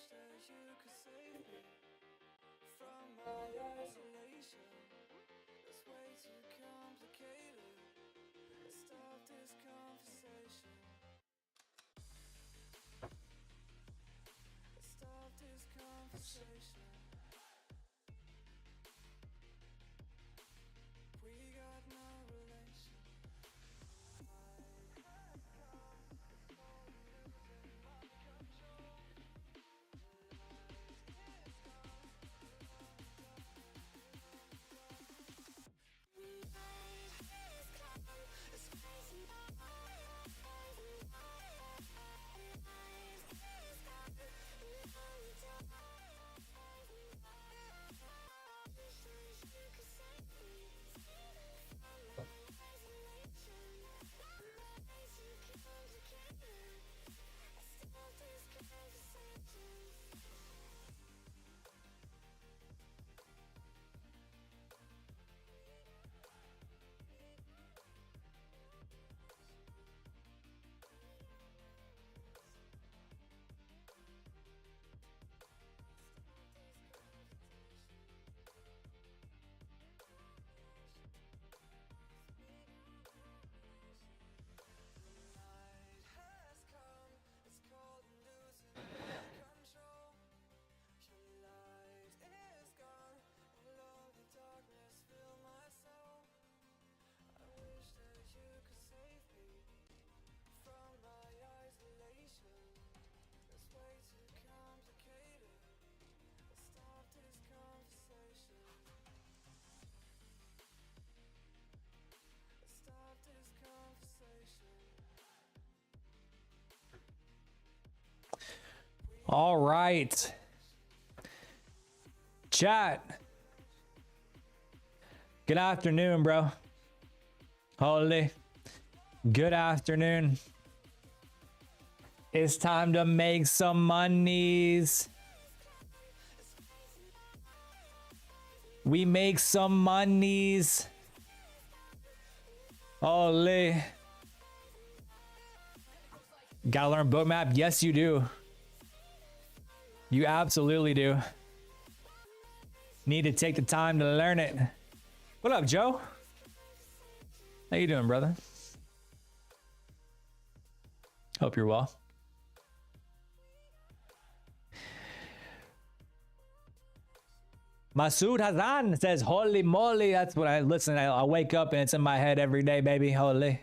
that you could save me from my isolation. It's way too complicated. Let's stop this conversation. Let's stop this conversation. We got no relation. All right. Chat. Good afternoon, bro. Holy. Good afternoon. It's time to make some monies. We make some monies. Holy. Gotta learn boat map? Yes, you do. You absolutely do. Need to take the time to learn it. What up, Joe? How you doing, brother? Hope you're well. Masood Hazan says, holy moly. That's what I listen. I wake up and it's in my head every day, baby. Holy.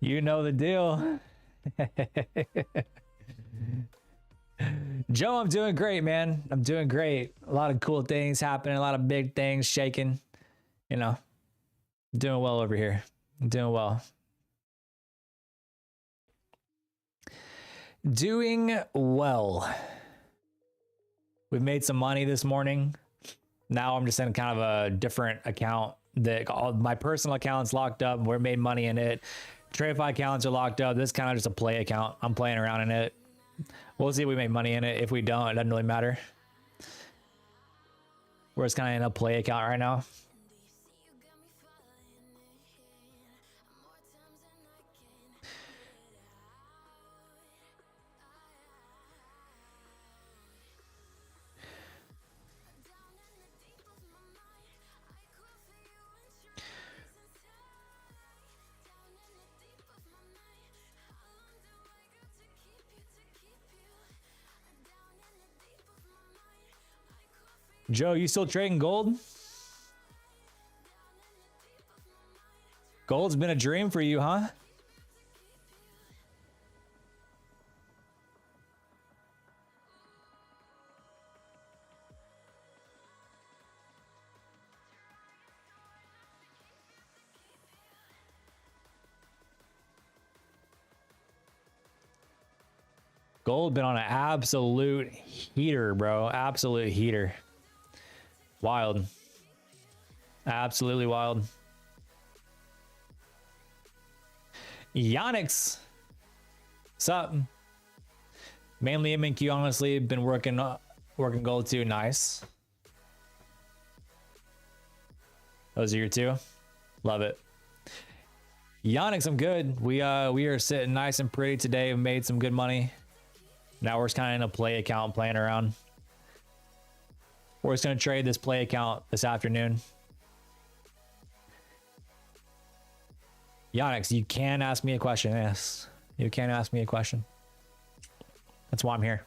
You know the deal. Joe, I'm doing great, man. I'm doing great. A lot of cool things happening, a lot of big things shaking. You know, doing well over here. I'm doing well. Doing well. We've made some money this morning. Now I'm just in kind of a different account. All my personal account's locked up. We're made money in it. TradeFi accounts are locked up. This is kind of just a play account. I'm playing around in it. We'll see if we make money in it. If we don't, it doesn't really matter. We're just kind of in a play account right now. Joe, you still trading gold? Gold's been a dream for you, huh? Gold been on an absolute heater, bro. Absolute heater. Wild. Absolutely wild. Yonix. What's up? Mainly M&Q, honestly. Been working gold too. Nice. Those are your two. Love it. Yonix, I'm good. We are sitting nice and pretty today. We made some good money. Now we're just kind of in a play account playing around. We're just going to trade this play account this afternoon. Yonix, you can ask me a question. Yes, you can ask me a question. That's why I'm here.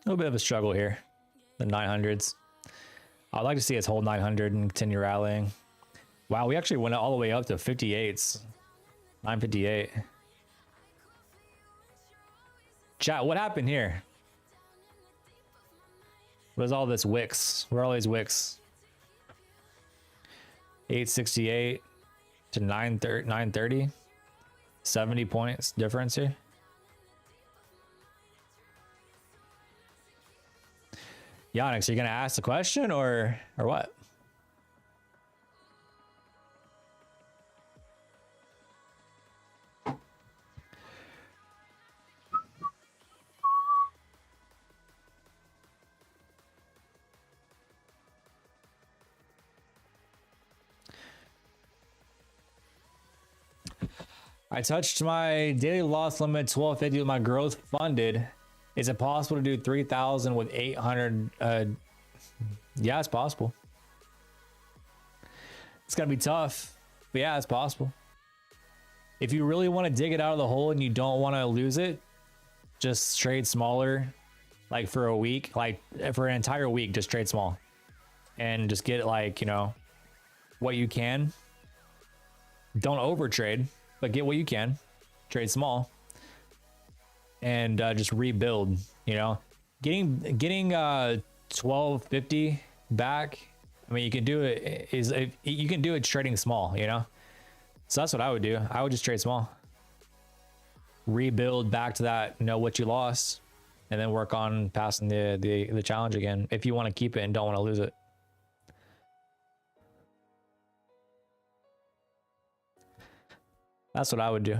A little bit of a struggle here. The 900s. I'd like to see us hold 900 and continue rallying. Wow, we actually went all the way up to 58s. 958. Chat, what happened here? What is all this wicks? Where are all these wicks? 868 to 930. 70 points difference here. Yonix, are you gonna ask the question or what? I touched my daily loss limit 1250 with my growth funded. Is it possible to do 3,000 with 800? Yeah, it's possible. It's gonna be tough, but yeah, it's possible. If you really want to dig it out of the hole and you don't want to lose it, just trade smaller, like for a week, like for an entire week, just trade small and just get like, you know, what you can. Don't over trade, but get what you can. Trade small and just rebuild, you know, getting 1250 back. I mean, you can do it you can do it trading small, you know. So that's what I would do. I would just trade small, rebuild back to that, know what you lost, and then work on passing the challenge again if you want to keep it and don't want to lose it. That's what I would do.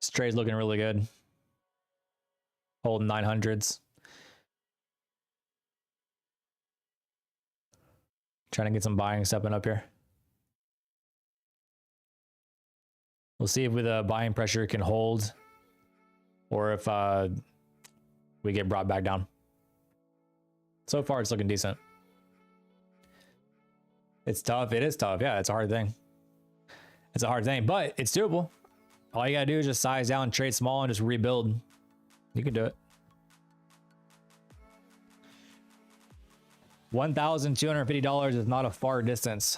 This trade's looking really good. Holding 900s. Trying to get some buying stepping up here. We'll see if with the buying pressure can hold or if we get brought back down. So far, it's looking decent. It's tough. It is tough. Yeah, it's a hard thing. It's a hard thing, but it's doable. All you gotta do is just size down, trade small, and just rebuild. You can do it. $1,250 is not a far distance.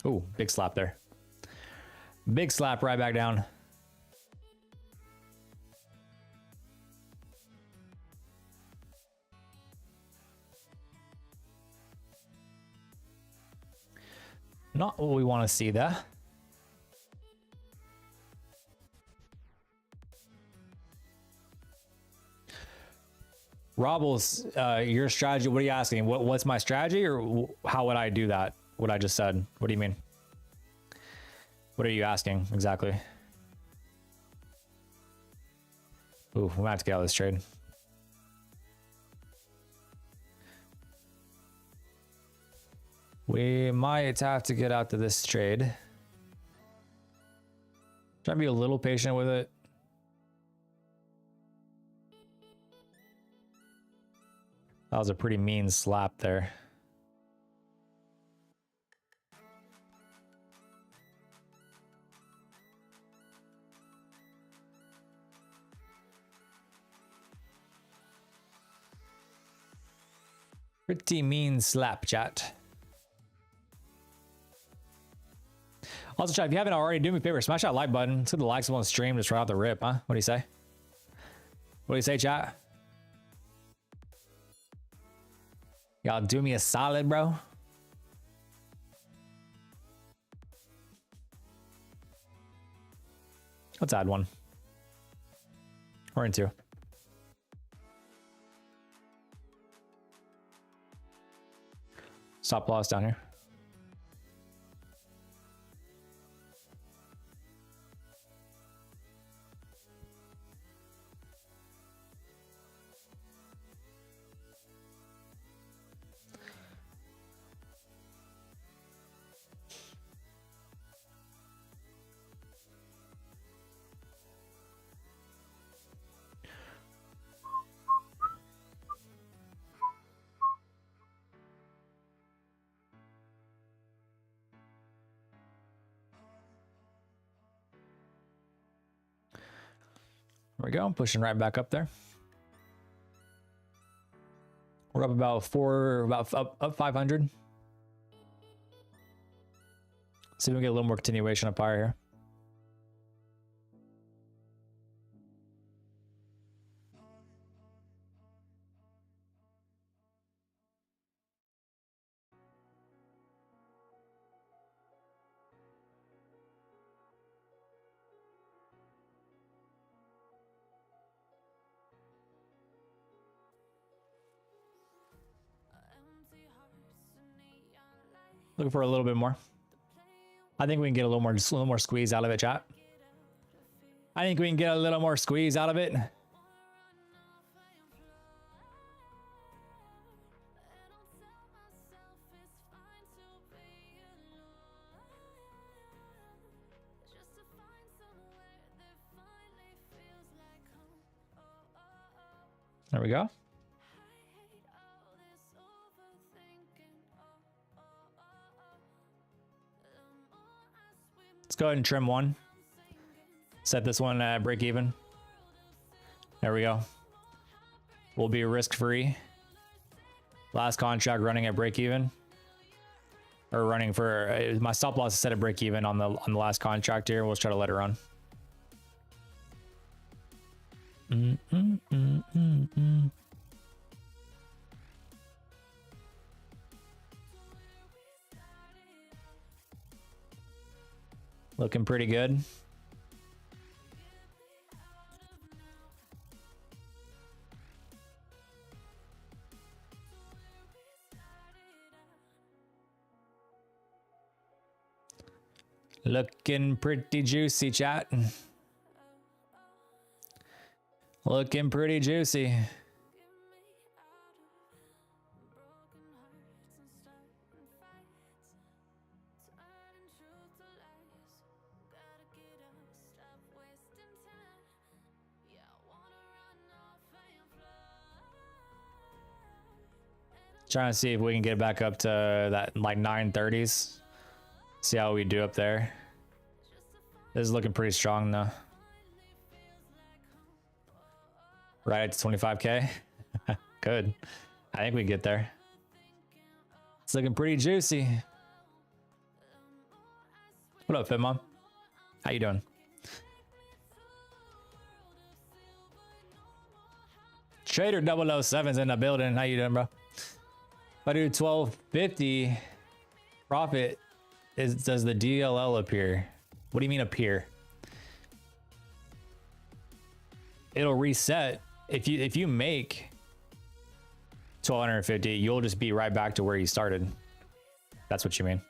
Ooh, big slap there. Big slap right back down. Not what we want to see there. Robbles, your strategy, what are you asking? What's my strategy, or how would I do that? What I just said. What do you mean? What are you asking exactly? Ooh, we might have to get out of this trade. We might have to get out to this trade. Try to be a little patient with it. That was a pretty mean slap there. Pretty mean slap, chat. Also, chat, if you haven't already, do me a favor, smash that like button. Let's get the likes on the stream just right off the rip, huh? What do you say? What do you say, chat? Y'all do me a solid, bro. Let's add one. Or in two. Stop loss down here. There we go, pushing right back up there. We're up about up 500. See if we can get a little more continuation up higher here. Looking for a little bit more. I think we can get a little more squeeze out of it, chat. I think we can get a little more squeeze out of it. There we go. Let's go ahead and trim one. Set this one at break even. There we go. We'll be risk free. Last contract running at break even. Or running for my stop loss is set at break even on the last contract here. We'll try to let it run. Looking pretty good. Looking pretty juicy, chat. Looking pretty juicy. Trying to see if we can get back up to that like 930s. See how we do up there. This is looking pretty strong though. Right at 25K. Good. I think we get there. It's looking pretty juicy. What up, Fit Mom? How you doing? Trader 007's in the building. How you doing, bro? If I do 1250 profit, does the DLL appear? What do you mean appear? It'll reset. If you make 1250, you'll just be right back to where you started. That's what you mean.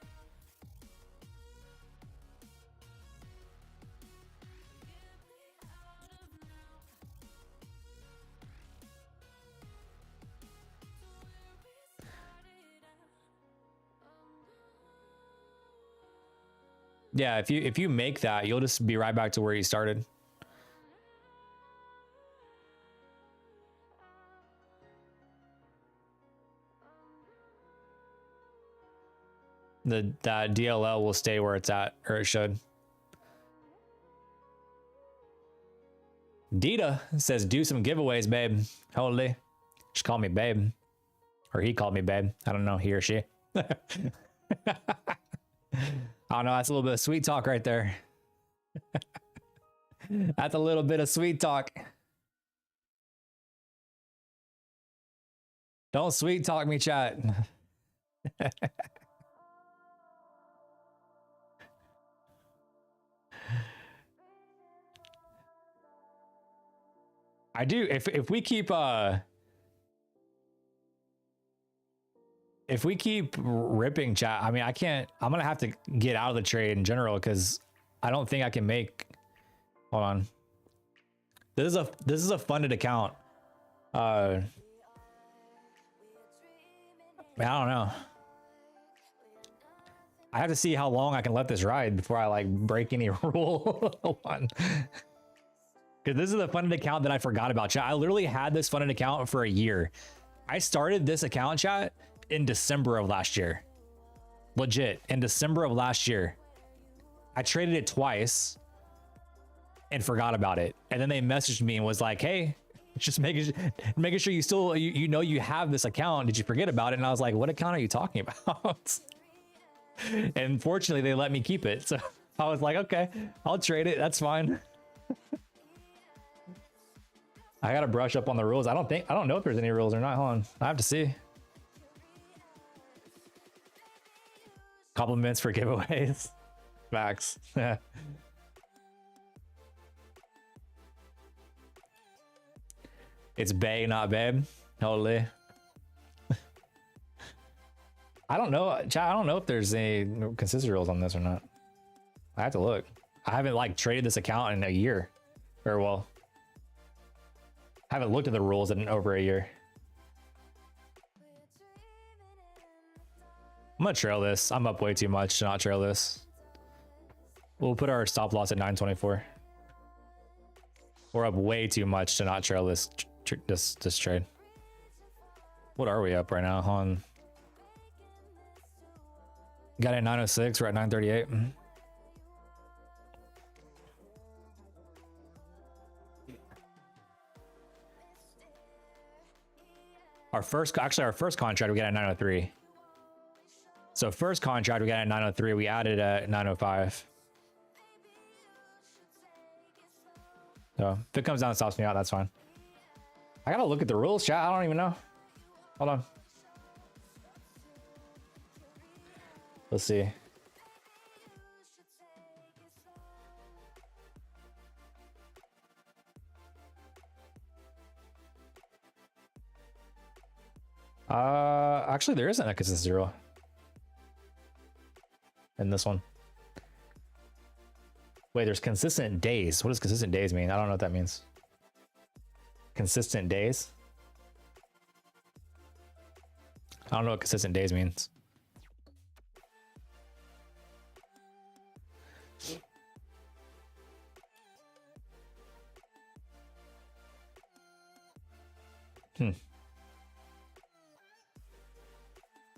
Yeah, if you make that, you'll just be right back to where you started. That DLL will stay where it's at, or it should. Dita says, do some giveaways, babe. Holy. She called me babe. Or he called me babe. I don't know, he or she. I don't know, that's a little bit of sweet talk right there. That's a little bit of sweet talk. Don't sweet talk me, chat. I do. If we keep ripping chat, I mean, I can't. I'm gonna have to get out of the trade in general because I don't think I can make. Hold on. This is a funded account. Man, I don't know. I have to see how long I can let this ride before I like break any rule. Hold on. Because this is the funded account that I forgot about, chat. I literally had this funded account for a year. I started this account, chat, in December of last year. Legit, in December of last year. I traded it twice and forgot about it. And then they messaged me and was like, hey, just making sure you still, you know you have this account. Did you forget about it? And I was like, what account are you talking about? And fortunately, they let me keep it. So I was like, okay, I'll trade it. That's fine. I gotta brush up on the rules. I don't know if there's any rules or not. Hold on, I have to see. Compliments for giveaways. Max. It's bae, not babe. Holy. I don't know, chat. I don't know if there's any consistency rules on this or not. I have to look. I haven't like traded this account in a year, or well, I haven't looked at the rules in over a year. I'm gonna trail this. I'm up way too much to not trail this. We'll put our stop loss at 924. We're up way too much to not trail this this trade. What are we up right now? Hold on. Got it at 906. We're at 938. Our first contract we got at 903. So first contract we got at 903. We added at 905. So if it comes down and stops me out, that's fine. I gotta look at the rules, chat. I don't even know. Hold on. Let's see. Actually, there isn't a consistency rule in this one. Wait, there's consistent days. What does consistent days mean? I don't know what that means. Consistent days? I don't know what consistent days means.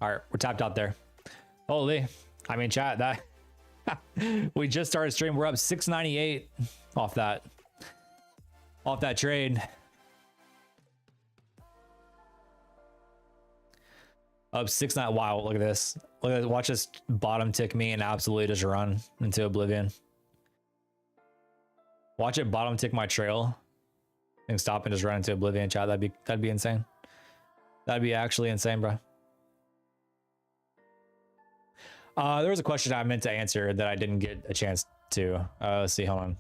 All right, we're tapped out there. Holy, I mean, chat, that we just started stream. We're up 698 off that trade. Up 6-9. Wow, look at this. Look at this. Watch this bottom tick me and absolutely just run into oblivion. Watch it bottom tick my trail and stop and just run into oblivion, chat. That'd be insane. That'd be actually insane, bro. There was a question I meant to answer that I didn't get a chance to. Let's see, hold on.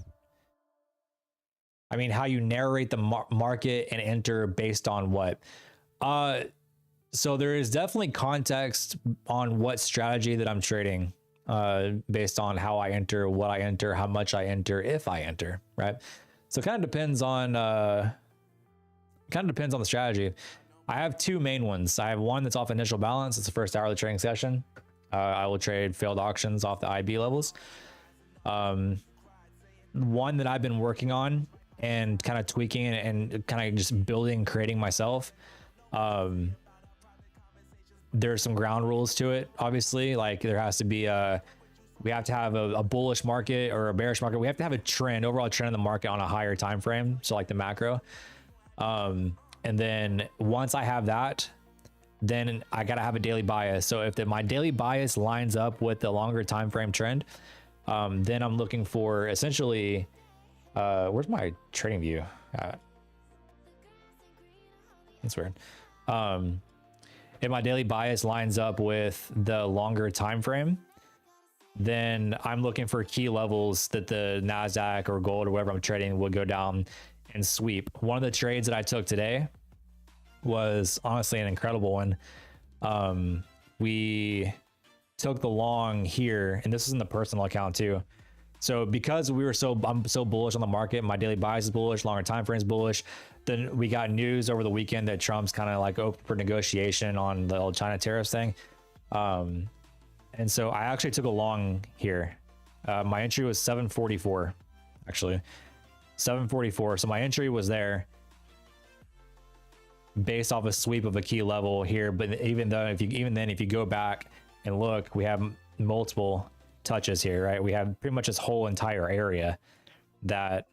I mean, how you narrate the market and enter based on what? So there is definitely context on what strategy that I'm trading, based on how I enter, what I enter, how much I enter, if I enter, right? So it kind of depends on the strategy. I have two main ones. I have one that's off initial balance. It's the first hour of the trading session. I will trade failed auctions off the IB levels. One that I've been working on and kind of tweaking and kind of just building, creating myself. There's some ground rules to it, obviously. Like there has to be we have to have a bullish market or a bearish market. We have to have a trend, overall trend in the market on a higher time frame. So like the macro. And then once I have that, then I gotta have a daily bias. So if my daily bias lines up with the longer time frame trend, then I'm looking for essentially, where's my trading view at? That's weird. if my daily bias lines up with the longer time frame, then I'm looking for key levels that the Nasdaq or gold or whatever I'm trading will go down and sweep. One of the trades that I took today was honestly an incredible one. We took the long here, and this is in the personal account too. So because I'm so bullish on the market, my daily bias is bullish, longer time frames bullish. Then we got news over the weekend that Trump's kind of like open for negotiation on the old China tariffs thing. And so I actually took a long here. My entry was 744, actually 744. So my entry was there based off a sweep of a key level here. But even then, if you go back and look, we have multiple touches here, right? We have pretty much this whole entire area that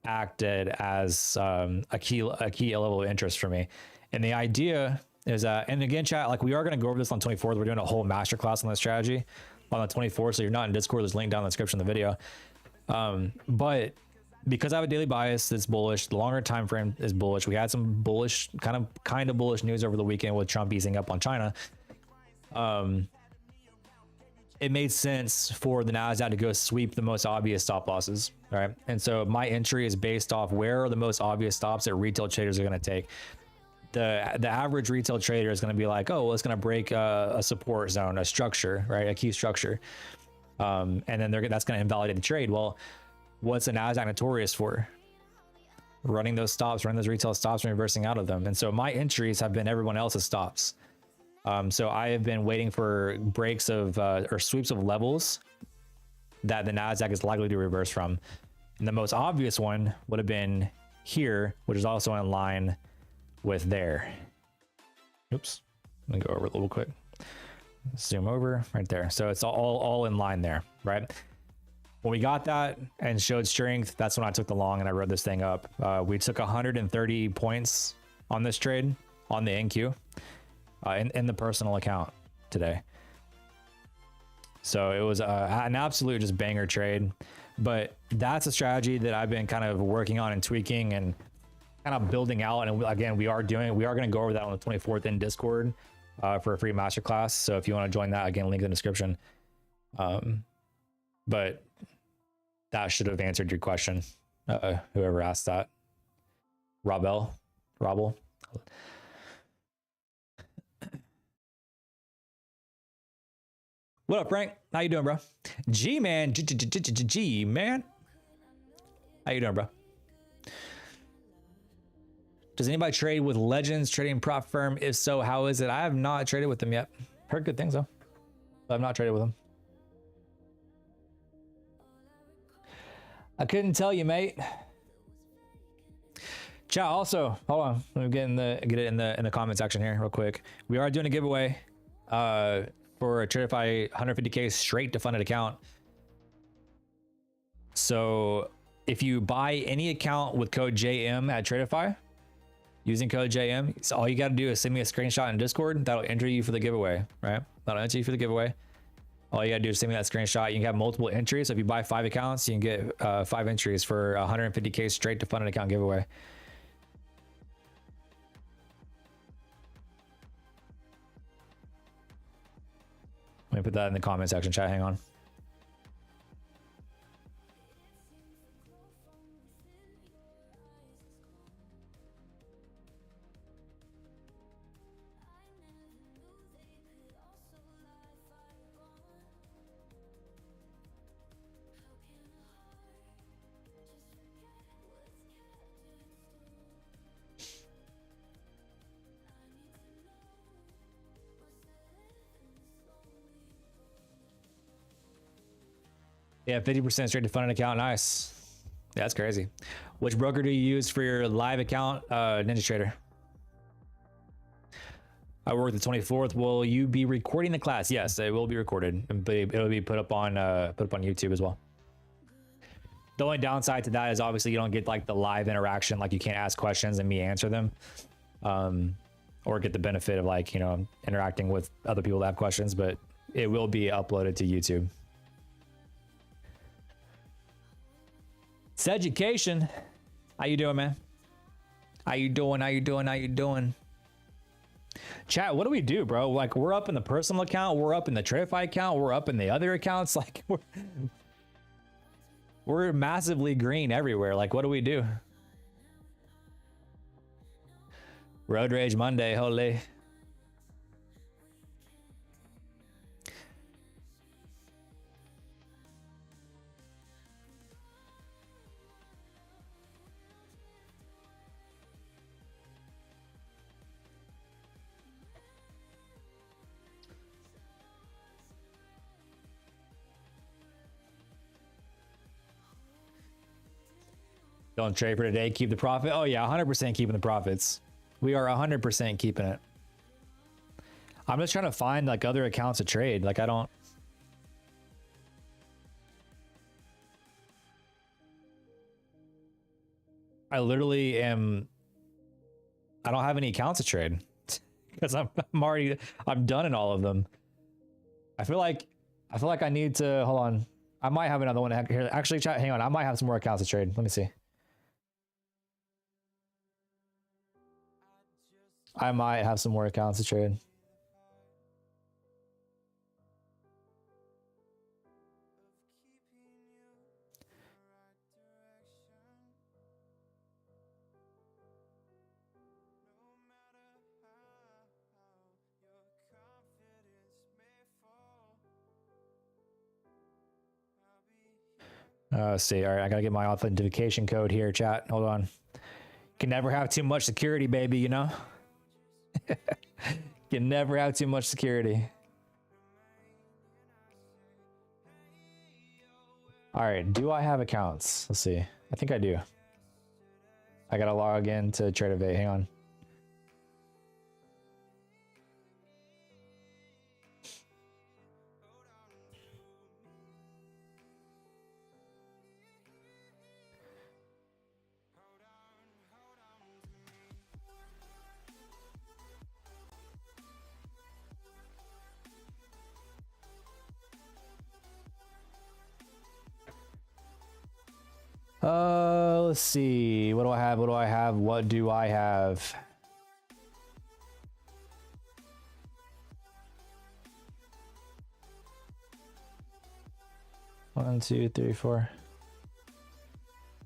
acted as a key level of interest for me. And the idea is that, and again, chat, like we are going to go over this on 24th. We're doing a whole masterclass on this strategy on the 24th. So you're not in Discord, there's a link down in the description of the video. But because I have a daily bias that's bullish, the longer time frame is bullish. We had some bullish, kind of bullish news over the weekend with Trump easing up on China. It made sense for the Nasdaq to go sweep the most obvious stop losses, right? And so my entry is based off where are the most obvious stops that retail traders are going to take. The average retail trader is going to be like, oh, well, it's going to break a support zone, a structure, right? A key structure. And then that's going to invalidate the trade. Well, what's the Nasdaq notorious for? Running those stops, running those retail stops and reversing out of them. And so my entries have been everyone else's stops. So I have been waiting for breaks of or sweeps of levels that the Nasdaq is likely to reverse from. And the most obvious one would have been here, which is also in line with there. Oops, let me go over it a little quick. Zoom over right there. So it's all in line there, right? When we got that and showed strength, that's when I took the long and I rode this thing up. We took 130 points on this trade on the NQ. In the personal account today. So it was an absolute just banger trade, but that's a strategy that I've been kind of working on and tweaking and kind of building out. And again, we are going to go over that on the 24th in Discord for a free masterclass. So if you want to join that, again, link in the description. But that should have answered your question. Whoever asked that. Robel. What up, Frank? How you doing, bro? G-Man. G-Man. How you doing, bro? Does anybody trade with Legends Trading Prop Firm? If so, how is it? I have not traded with them yet. Heard good things, though. But I've not traded with them. I couldn't tell you, mate. Chat, also, hold on. Let me get it in the comment section here real quick. We are doing a giveaway. For a Tradify 150K straight to funded account. So if you buy any account with code JM at Tradify, using code JM, so all you got to do is send me a screenshot in Discord. That'll enter you for the giveaway, right? That'll enter you for the giveaway. All you got to do is send me that screenshot. You can have multiple entries. So if you buy 5 accounts, you can get 5 entries for 150K straight to funded account giveaway. Let me put that in the comment section, chat. Hang on. Yeah, 50% straight to funded account. Nice. Yeah, that's crazy. Which broker do you use for your live account? Ninja Trader. I work the 24th. Will you be recording the class? Yes, it will be recorded, but it'll be put up on YouTube as well. The only downside to that is obviously you don't get like the live interaction, like you can't ask questions and me answer them, or get the benefit of like, you know, interacting with other people that have questions, but it will be uploaded to YouTube. It's education. How you doing, man? How you doing? Chat, what do we do, bro? Like, we're up in the personal account, we're up in the Tradify account, we're up in the other accounts. Like, we're massively green everywhere. Like, what do we do? Road Rage Monday, holy. Don't trade for today, keep the profit. Oh yeah, 100% keeping the profits. We are 100% keeping it. I'm just trying to find like other accounts to trade. Like I literally am, I don't have any accounts to trade because I'm done in all of them. I feel like I need to, hold on. I might have another one here. Actually, chat, hang on. I might have some more accounts to trade. Let me see. I might have some more accounts to trade. Let's see. All right, I gotta get my authentication code here, chat. Hold on. Can never have too much security, baby, you know? Can never have too much security. All right, do I have accounts? Let's see. I think I do. I gotta log in to Tradify. Hang on. Let's see. What do I have? What do I have? What do I have? One, two, three, four.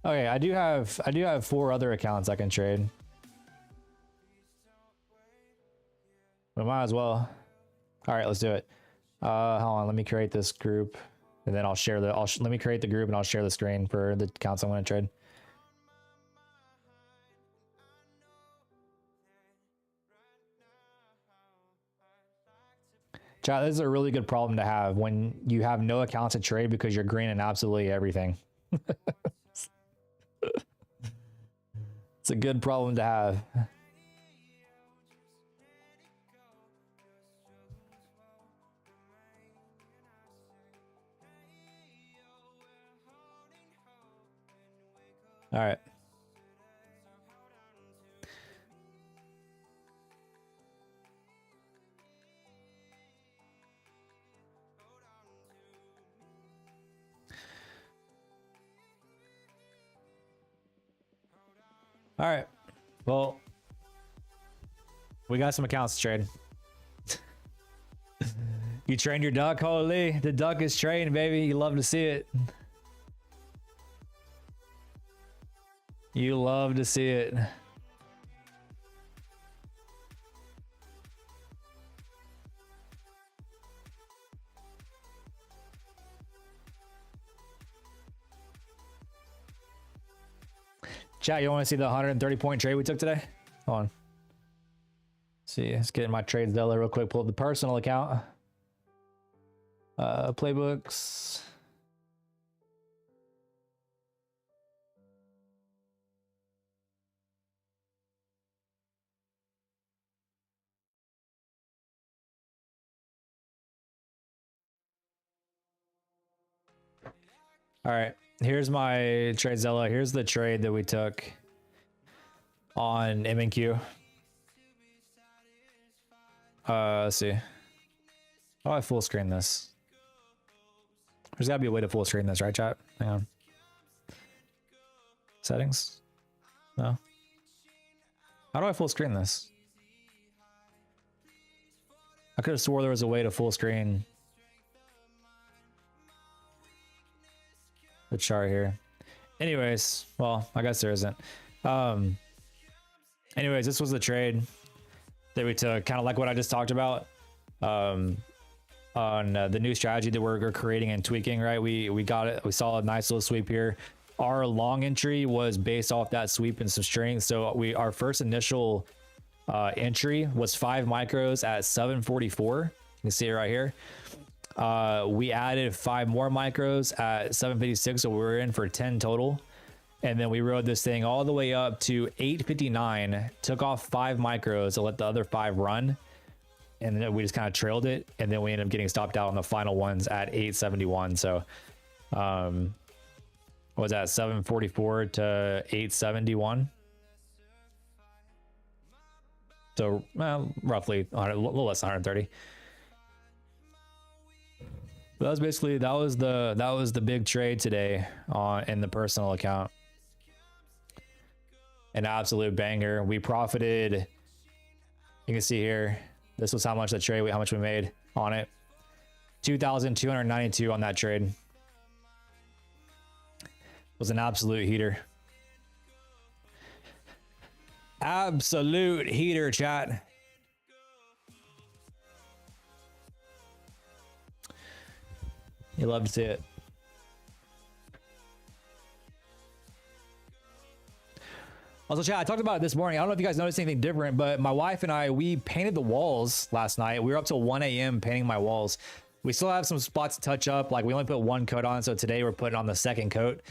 Okay, I do have 4 other accounts I can trade. We might as well. All right, let's do it. Hold on, let me create this group, and then I'll share the. Let me create the group, and I'll share the screen for the accounts I'm going to trade. Chat, this is a really good problem to have when you have no accounts to trade because you're green in absolutely everything. It's a good problem to have. All right. All right. Well, we got some accounts to trade. You trained your duck, holy. The duck is trained, baby. You love to see it. You love to see it. Chat, you want to see the 130-point trade we took today? Hold on. See, let's get in my trades Della real quick. Pull up the personal account. Playbooks. All right, here's my trade Zella. Here's the trade that we took on M&Q. Let's see. Oh, I full screen this. There's gotta be a way to full screen this, right, chat? Hang on. Settings? No. How do I full screen this? I could have swore there was a way to full screen the chart here. Anyways, well, I guess there isn't. Anyways, this was the trade that we took, kind of like what I just talked about on the new strategy that we're creating and tweaking, right? We got it. We saw a nice little sweep here. Our long entry was based off that sweep and some strength. So our first initial entry was 5 micros at 744. You can see it right here. We added 5 more micros at 756, so we were in for 10 total. And then we rode this thing all the way up to 859, took off 5 micros to let the other 5 run, and then we just kind of trailed it, and then we ended up getting stopped out on the final ones at 871. So what was that, 744 to 871? So roughly 100, a little less than 130. But that was basically that was the big trade today in the personal account. An absolute banger. We profited. You can see here. This was how much the trade. How much we made on it. 2,292 on that trade. It was an absolute heater. Absolute heater, chat. You love to see it. Also, chat, I talked about it this morning. I don't know if you guys noticed anything different, but my wife and I, we painted the walls last night. We were up till 1 a.m. painting my walls. We still have some spots to touch up. Like, we only put 1 coat on, so today we're putting on the 2nd coat.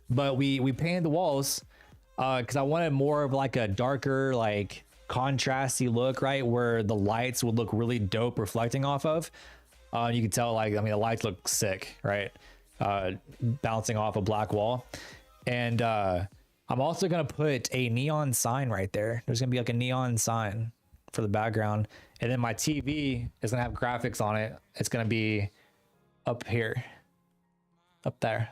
But we painted the walls because I wanted more of like a darker, like contrasty look, right? Where the lights would look really dope reflecting off of. You can tell, like, I mean, the lights look sick, right? Bouncing off a black wall. And I'm also going to put a neon sign right there. There's going to be like a neon sign for the background. And then my TV is going to have graphics on it. It's going to be up here, up there.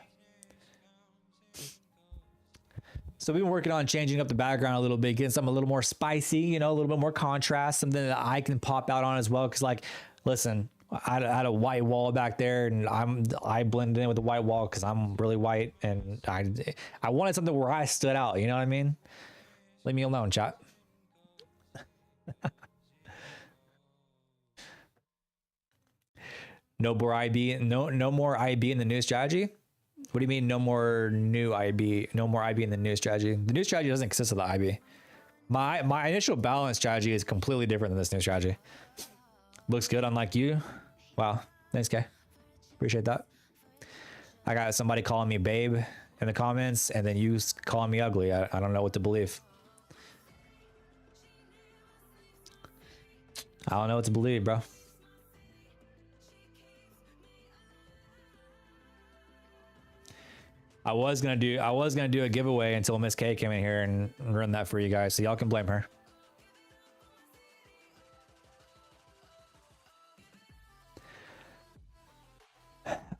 So we've been working on changing up the background a little bit, getting something a little more spicy, you know, a little bit more contrast, something that I can pop out on as well. Cause like, listen, I had a white wall back there, and I blended in with the white wall because I'm really white, and I wanted something where I stood out. You know what I mean? Leave me alone, chat. No more IB. No more IB in the new strategy. What do you mean? No more new IB? No more IB in the new strategy. The new strategy doesn't consist of the IB. My initial balance strategy is completely different than this new strategy. Looks good, unlike you. Wow, thanks, Kay. Appreciate that. I got somebody calling me babe in the comments, and then you calling me ugly. I don't know what to believe. I don't know what to believe, bro. I was gonna do a giveaway until Miss K came in here and run that for you guys, so y'all can blame her.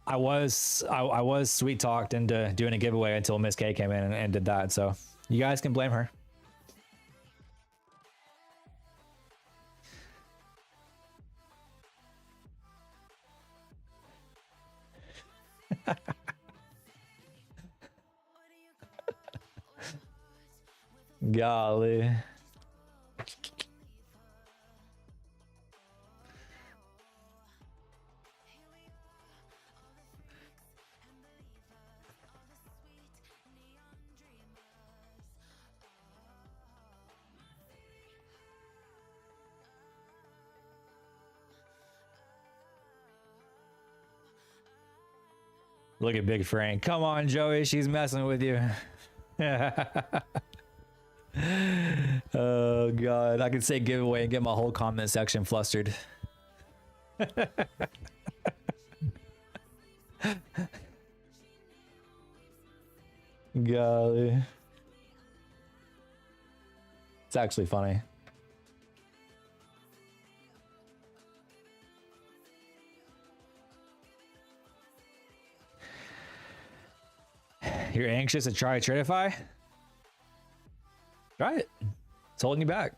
I was sweet talked into doing a giveaway until Miss K came in and did that, so you guys can blame her. Golly. Look at Big Frank. Come on, Joey. She's messing with you. Oh, God. I could say giveaway and get my whole comment section flustered. Golly. It's actually funny. You're anxious to try Tradify? Try it. It's holding you back.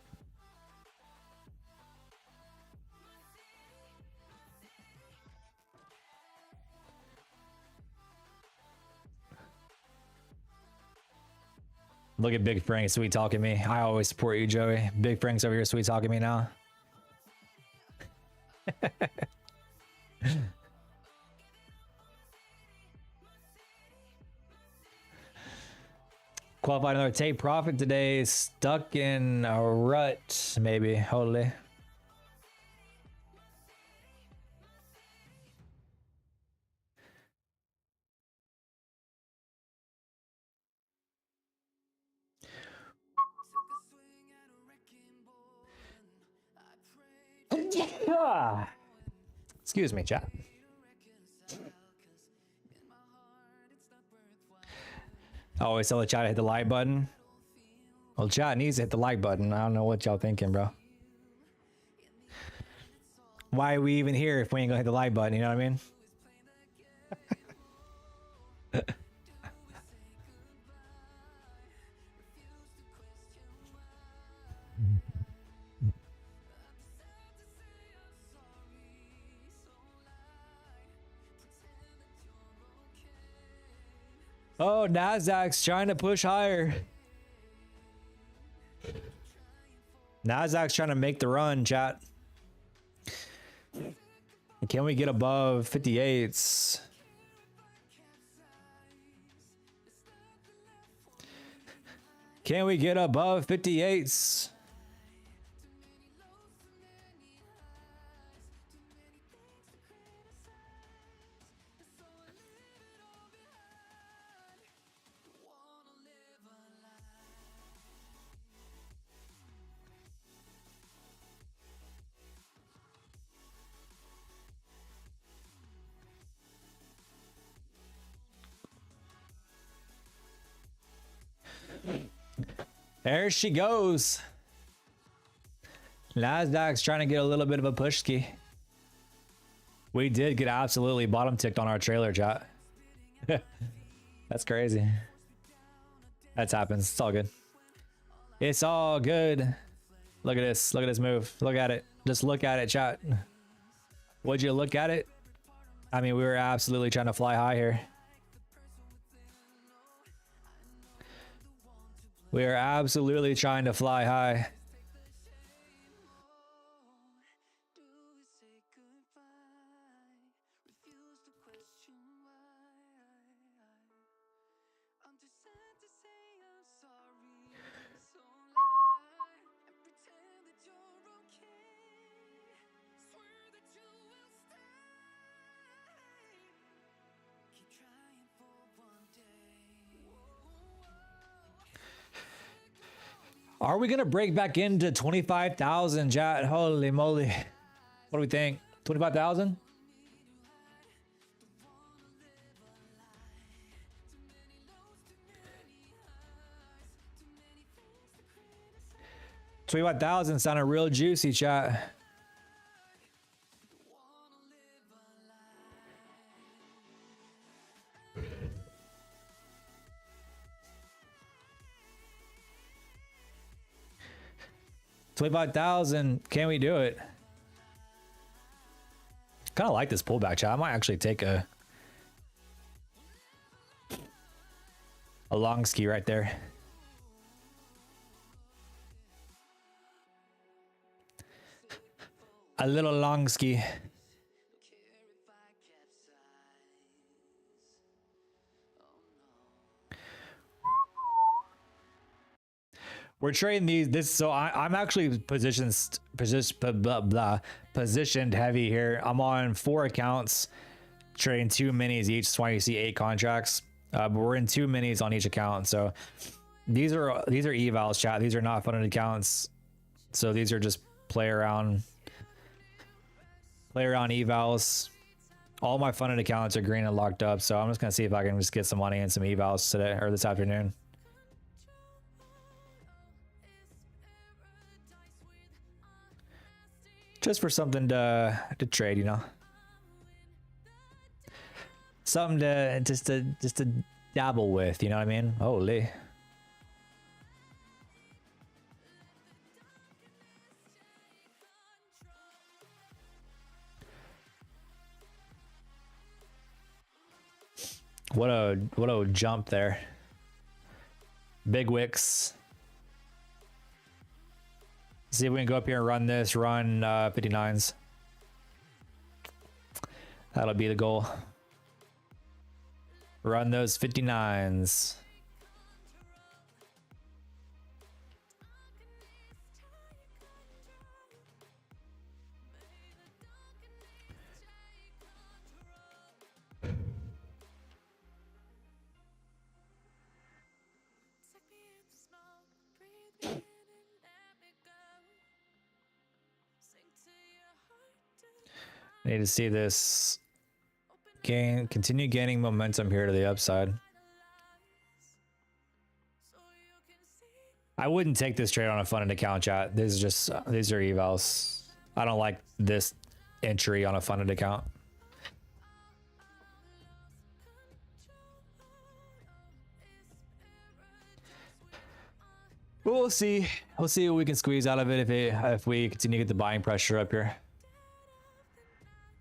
Look at Big Frank sweet talking me. I always support you, Joey. Big Frank's over here sweet talking me now. Qualified another take profit today. Stuck in a rut, maybe. Holy. Excuse me, chat. I always tell the chat to hit the like button. Well, chat needs to hit the like button. I don't know what y'all thinking, bro. Why are we even here if we ain't gonna hit the like button? You know what I mean? Oh, Nasdaq's trying to push higher. Nasdaq's trying to make the run, chat. Can we get above 58s? Can we get above 58s? There she goes. Nasdaq's trying to get a little bit of a push ski. We did get absolutely bottom ticked on our trailer, chat. That's crazy. That's happens. It's all good. It's all good. Look at this. Look at this move. Look at it. Just look at it, chat. Would you look at it? I mean, we were absolutely trying to fly high here. We are absolutely trying to fly high. Are we gonna break back into 25,000, chat? Holy moly. What do we think? 25,000? $25,000 sounded real juicy, chat. $25,000. Can we do it? Kind of like this pullback, chat. I might actually take a long ski right there. A little long ski. We're trading these. So I'm actually positioned heavy here. I'm on 4 accounts, trading 2 minis each. That's why you see 8 contracts. But we're in 2 minis on each account. So these are evals, chat. These are not funded accounts. So these are just play around evals. All my funded accounts are green and locked up. So I'm just gonna see if I can just get some money and some evals today or this afternoon. Just for something to trade, you know. Something to just to dabble with, you know what I mean? Holy. What a jump there. Big wicks. See if we can go up here and run this. Run 59s. That'll be the goal. Run those 59s. I need to see this continue gaining momentum here to the upside. I wouldn't take this trade on a funded account, chat. These are evals. I don't like this entry on a funded account. But we'll see. We'll see what we can squeeze out of it if we continue to get the buying pressure up here.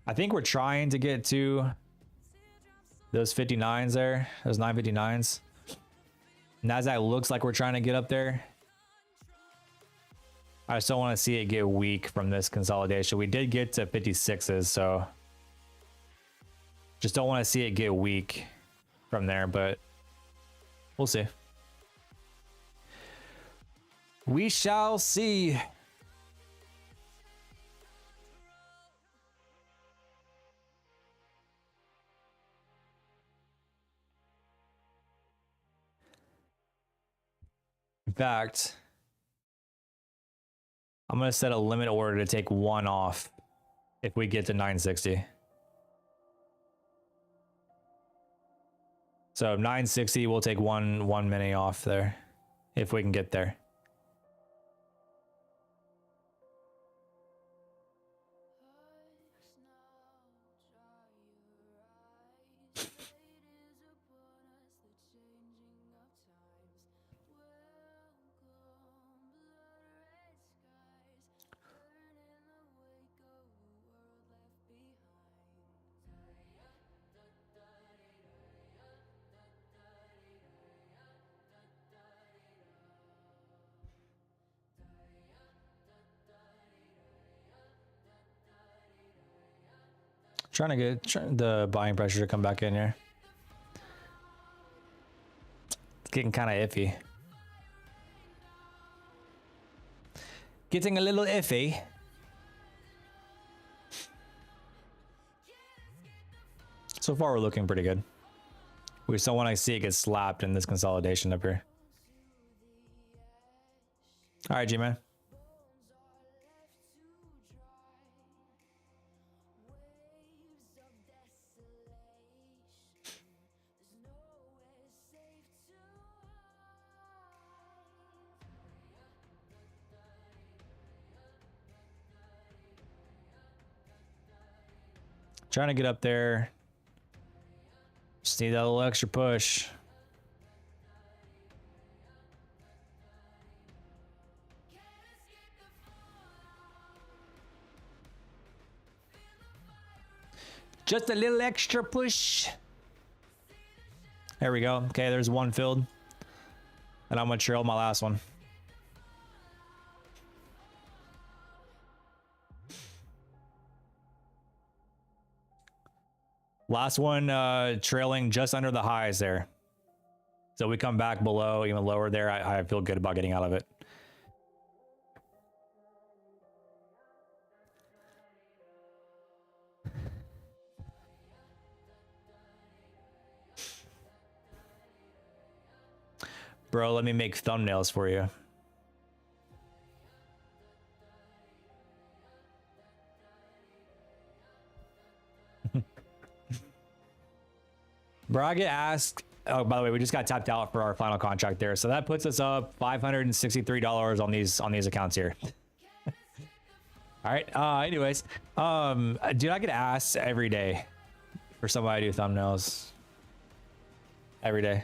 I think we're trying to get to those 59s there, those 959s. Nasdaq looks like we're trying to get up there. I just don't want to see it get weak from this consolidation. We did get to 56s, so just don't want to see it get weak from there, but we'll see. We shall see. In fact, I'm going to set a limit order to take one off if we get to 960. So 960, we'll take one mini off there if we can get there. Trying to get the buying pressure to come back in here. It's getting kind of iffy. Getting a little iffy. So far, we're looking pretty good. We just don't want to see it get slapped in this consolidation up here. All right, G-Man. Trying to get up there. Just need that little extra push. Just a little extra push. There we go. Okay, there's one filled. And I'm gonna trail my last one. Last one trailing just under the highs there. So we come back below, even lower there. I feel good about getting out of it. Bro, let me make thumbnails for you. Bro, I get asked. Oh, by the way, we just got tapped out for our final contract there, so that puts us up $563 on these accounts here. All right. Anyways, dude, I get asked every day for somebody to do thumbnails. Every day.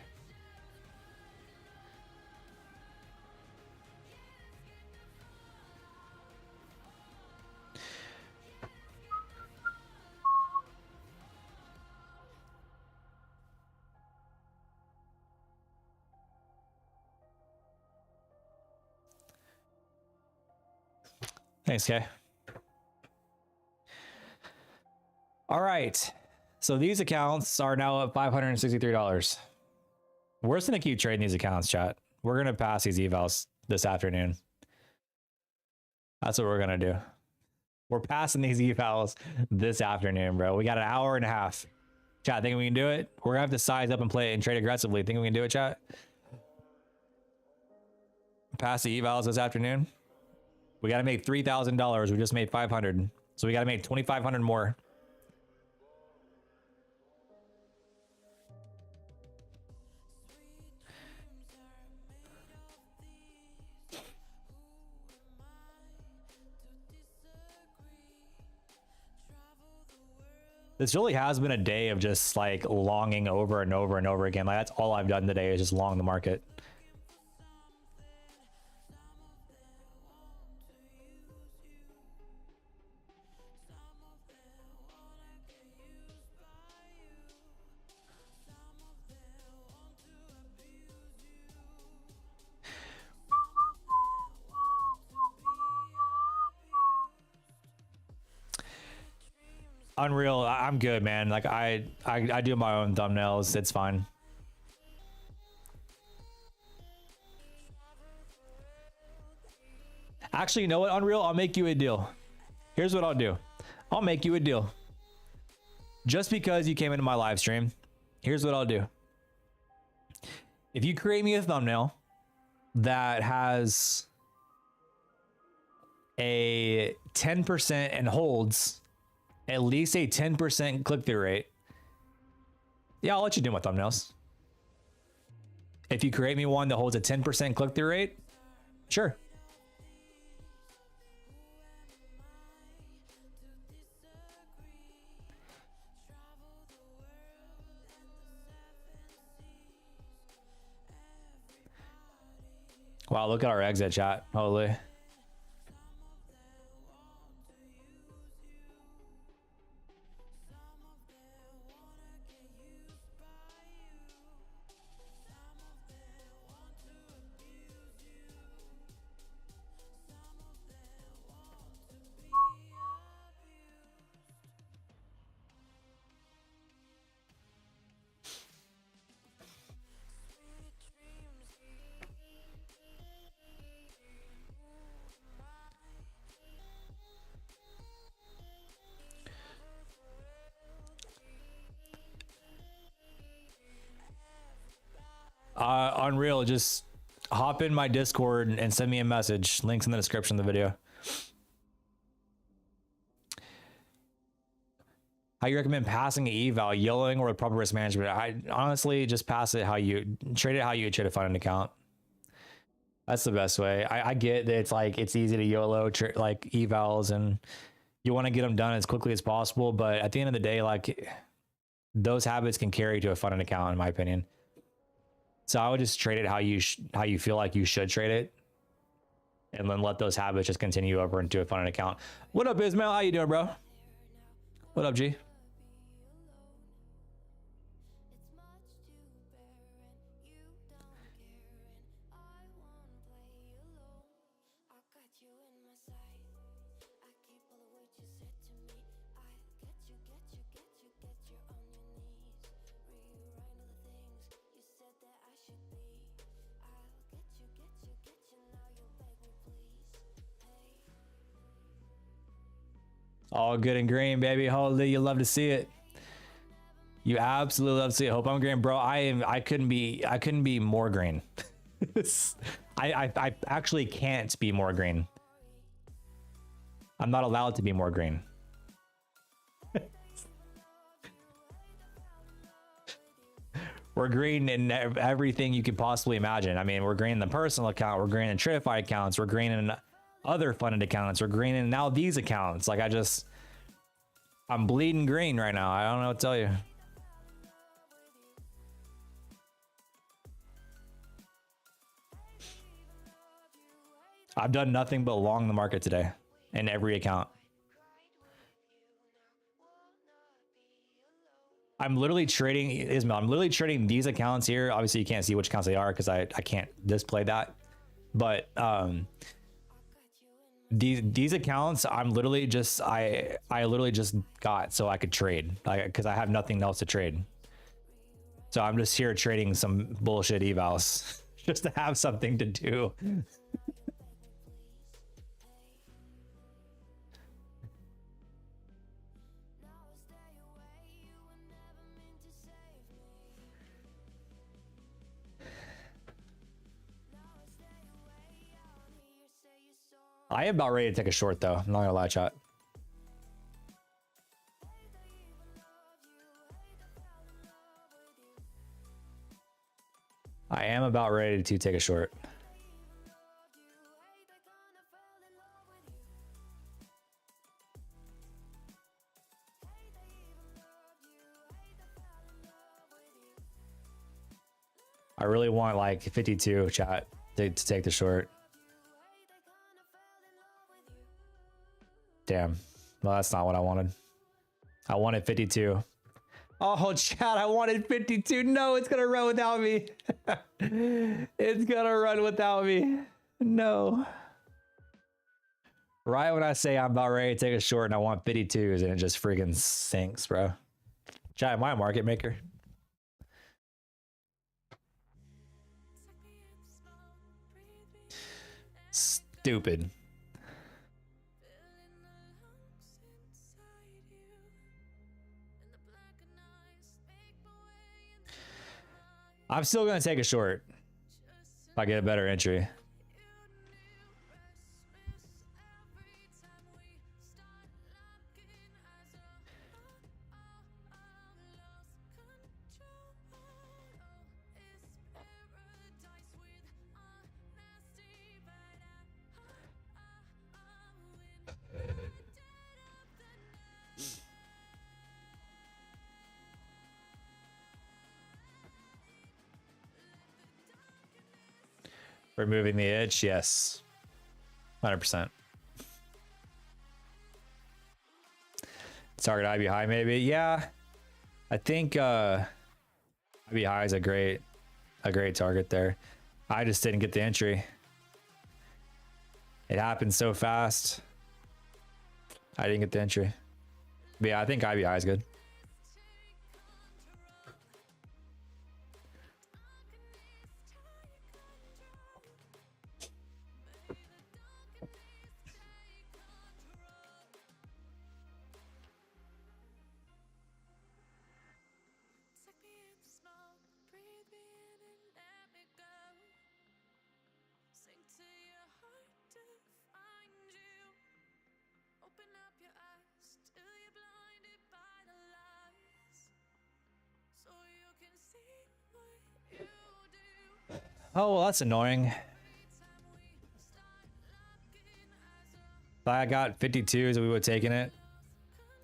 Thanks, Kay. All right. So these accounts are now at $563. We're just going to keep trading these accounts, chat. We're going to pass these evals this afternoon. That's what we're going to do. We're passing these evals this afternoon, bro. We got an hour and a half. Chat, think we can do it? We're going to have to size up and play it and trade aggressively. Think we can do it, chat? Pass the evals this afternoon. We got to make $3,000. We just made 500. So we got to make 2,500 more. This really has been a day of just like longing over and over and over again. Like that's all I've done today is just long the market. Unreal. I'm good, man. Like I do my own thumbnails. It's fine. Actually, you know what, Unreal? I'll make you a deal. Here's what I'll do. I'll make you a deal. Just because you came into my live stream, here's what I'll do. If you create me a thumbnail that has a 10% and holds at least a 10% click-through rate, yeah, I'll let you do my thumbnails. If you create me one that holds a 10% click-through rate, sure. Wow, look at our exit chat. Holy. Unreal, just hop in my Discord and send me a message. Links in the description of the video. How you recommend passing an eval, yelling, or with proper risk management? I honestly just pass it how you trade it, how you trade a fund account. That's the best way. I get that it's like it's easy to YOLO like evals and you want to get them done as quickly as possible, but at the end of the day, like those habits can carry to a fund account, in my opinion. So I would just trade it how you feel like you should trade it, and then let those habits just continue over into a fund account. What up, Ismail? How you doing, bro? What up, G? All good and green, baby. Holy, you love to see it. You absolutely love to see it. Hope I'm green, bro. I couldn't be more green. I actually can't be more green. I'm not allowed to be more green. We're green in everything you could possibly imagine. I mean, we're green in the personal account. We're green in Tridified accounts. We're green in other funded accounts. We're green in now these accounts. Like I'm bleeding green right now. I don't know what to tell you. I've done nothing but long the market today in every account. I'm literally trading, Ismail, I'm literally trading these accounts here. Obviously you can't see which accounts they are because I can't display that. But these accounts I'm literally just I literally just got so I could trade, because I have nothing else to trade. So I'm just here trading some bullshit evals just to have something to do. I am about ready to take a short though. I'm not gonna lie, chat. I am about ready to take a short. I really want like 52 chat to take the short. Damn. Well, that's not what I wanted. I wanted 52. Oh, chat, I wanted 52. No, it's gonna run without me. It's gonna run without me. No. Right when I say I'm about ready to take a short and I want 52s and it just freaking sinks, bro. Chat, am I a market maker? Stupid. I'm still gonna take a short if I get a better entry. Removing the itch, yes. 100%. Target IB high, maybe. Yeah. I think IB high is a great target there. I just didn't get the entry. It happened so fast. I didn't get the entry. But yeah, I think IB high is good. Oh, well, that's annoying. If I got 52s, we would have taken it.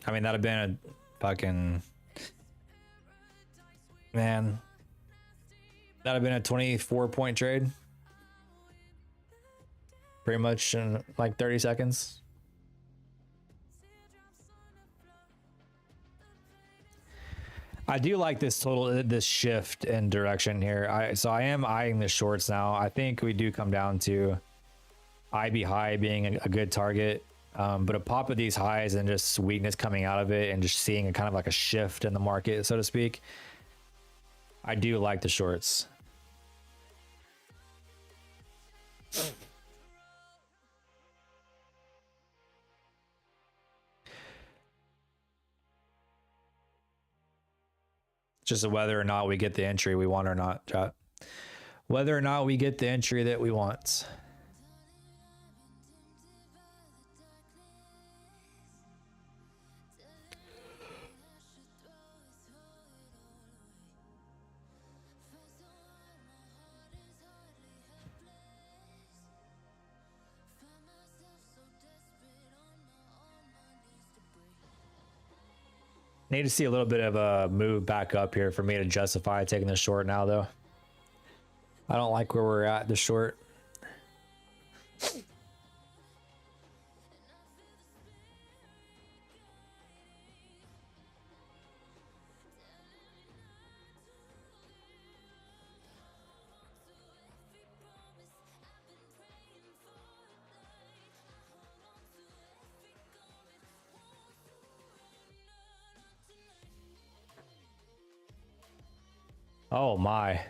I mean, that'd have been a fucking... Man. That'd have been a 24-point trade. Pretty much in like 30 seconds. I do like this shift in direction here. So I am eyeing the shorts now. I think we do come down to IB high being a good target, but a pop of these highs and just weakness coming out of it and just seeing a kind of like a shift in the market, so to speak. I do like the shorts. Just whether or not we get the entry we want or not, chat. Whether or not we get the entry that we want. Need to see a little bit of a move back up here for me to justify taking the short now, though. I don't like where we're at the short. Oh my.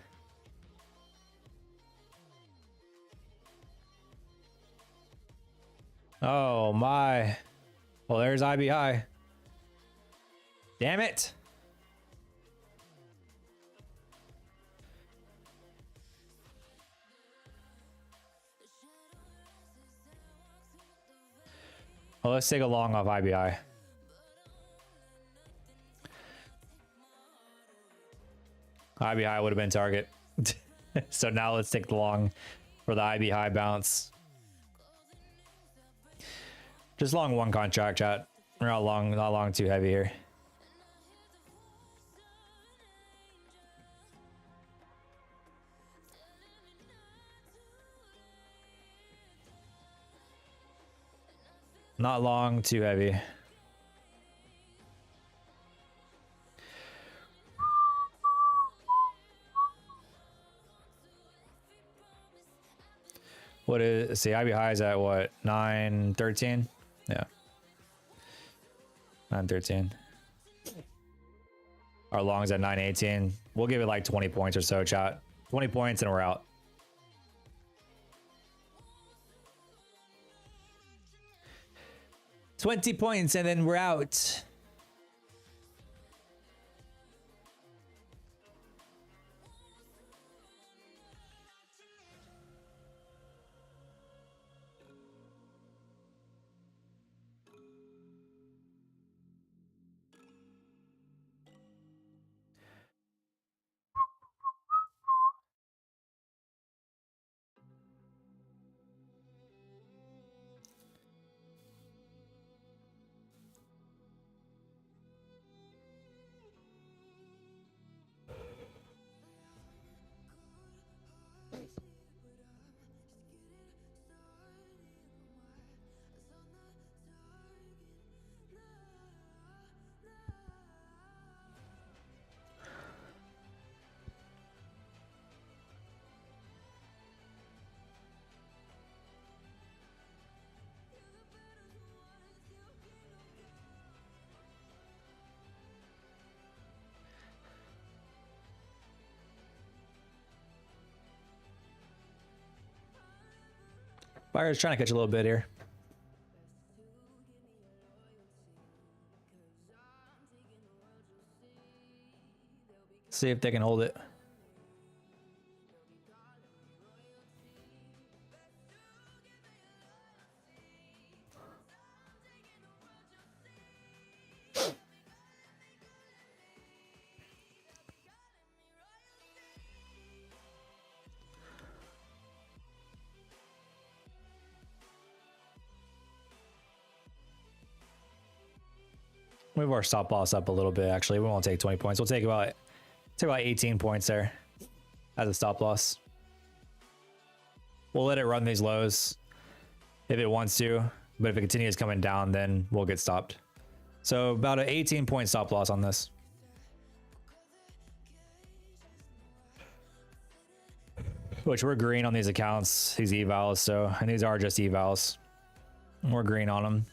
Oh my. Well, there's IB high. Damn it. Well, let's take a long off IBI. IB high would have been target. So now let's take the long for the IB high bounce. Just long one contract, chat. We're not long too heavy here. Not long too heavy. What is, see, IB high is at what, 913? Yeah, 913. Our longs at 918. We'll give it like 20 points or so, chat. 20 points and we're out. $20 points and then we're out. Buyer's trying to catch a little bit here. See if they can hold it. Move our stop loss up a little bit. Actually, we won't take 20 points. We'll take about 18 points there as a stop loss. We'll let it run these lows if it wants to, but if it continues coming down, then we'll get stopped. So about an 18-point stop loss on this. Which we're green on these accounts, these evals. So, and these are just evals. We're green on them.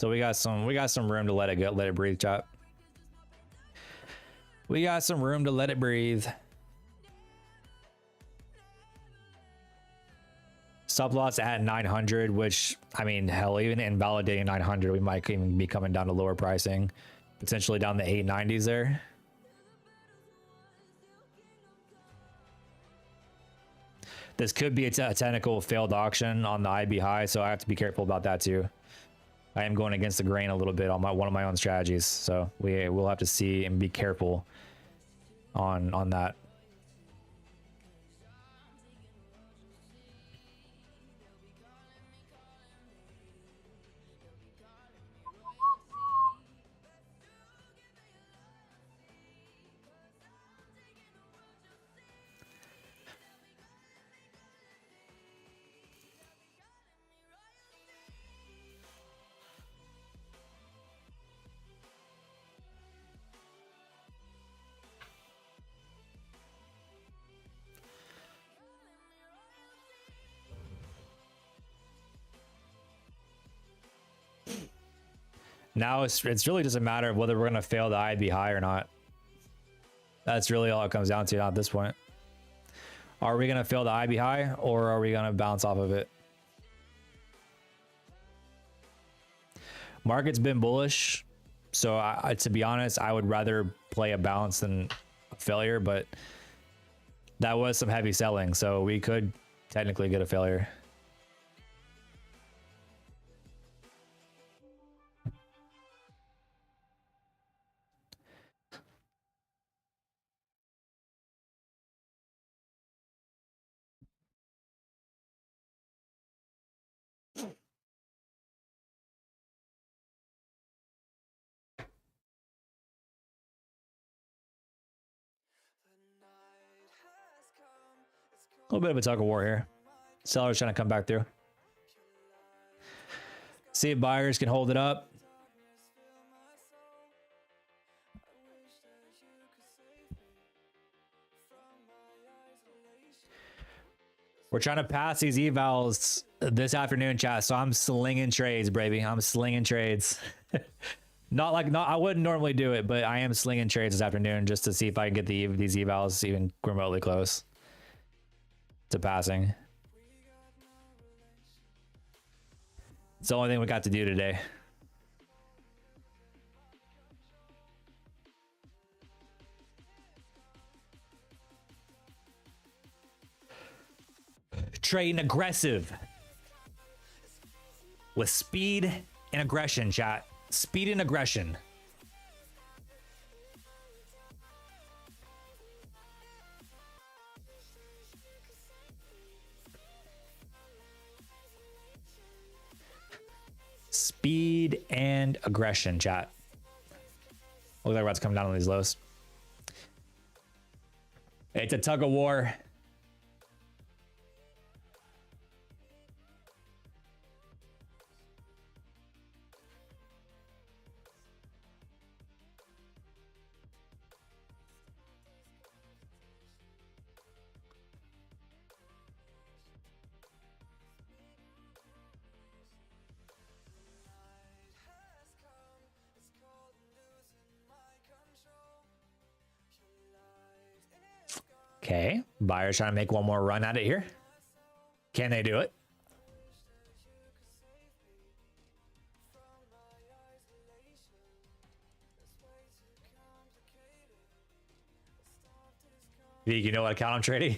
So we got some room to let it go, let it breathe, chat. We got some room to let it breathe. Stop loss at 900, which, I mean, hell, even invalidating 900, we might even be coming down to lower pricing, potentially down the 890s there. This could be a technical failed auction on the IB high, so I have to be careful about that too. I am going against the grain a little bit on one of my own strategies, so we'll have to see and be careful on that. Now it's really just a matter of whether we're going to fail the IB high or not. That's really all it comes down to at this point. Are we going to fill the IB high or are we going to bounce off of it? Market's been bullish. So to be honest, I would rather play a bounce than a failure, but that was some heavy selling. So we could technically get a failure. A little bit of a tug of war here. Sellers trying to come back through. See if buyers can hold it up. We're trying to pass these evals this afternoon, chat. So I'm slinging trades, baby. I'm slinging trades. Not I wouldn't normally do it, but I am slinging trades this afternoon just to see if I can get these evals even remotely close to passing. It's the only thing we got to do today. Trading aggressive with speed and aggression, chat. Speed and aggression. Speed and aggression, chat. Looks like we're about to come down on these lows. It's a tug of war. Okay, buyers trying to make one more run at it here. Can they do it? You know what account I'm trading?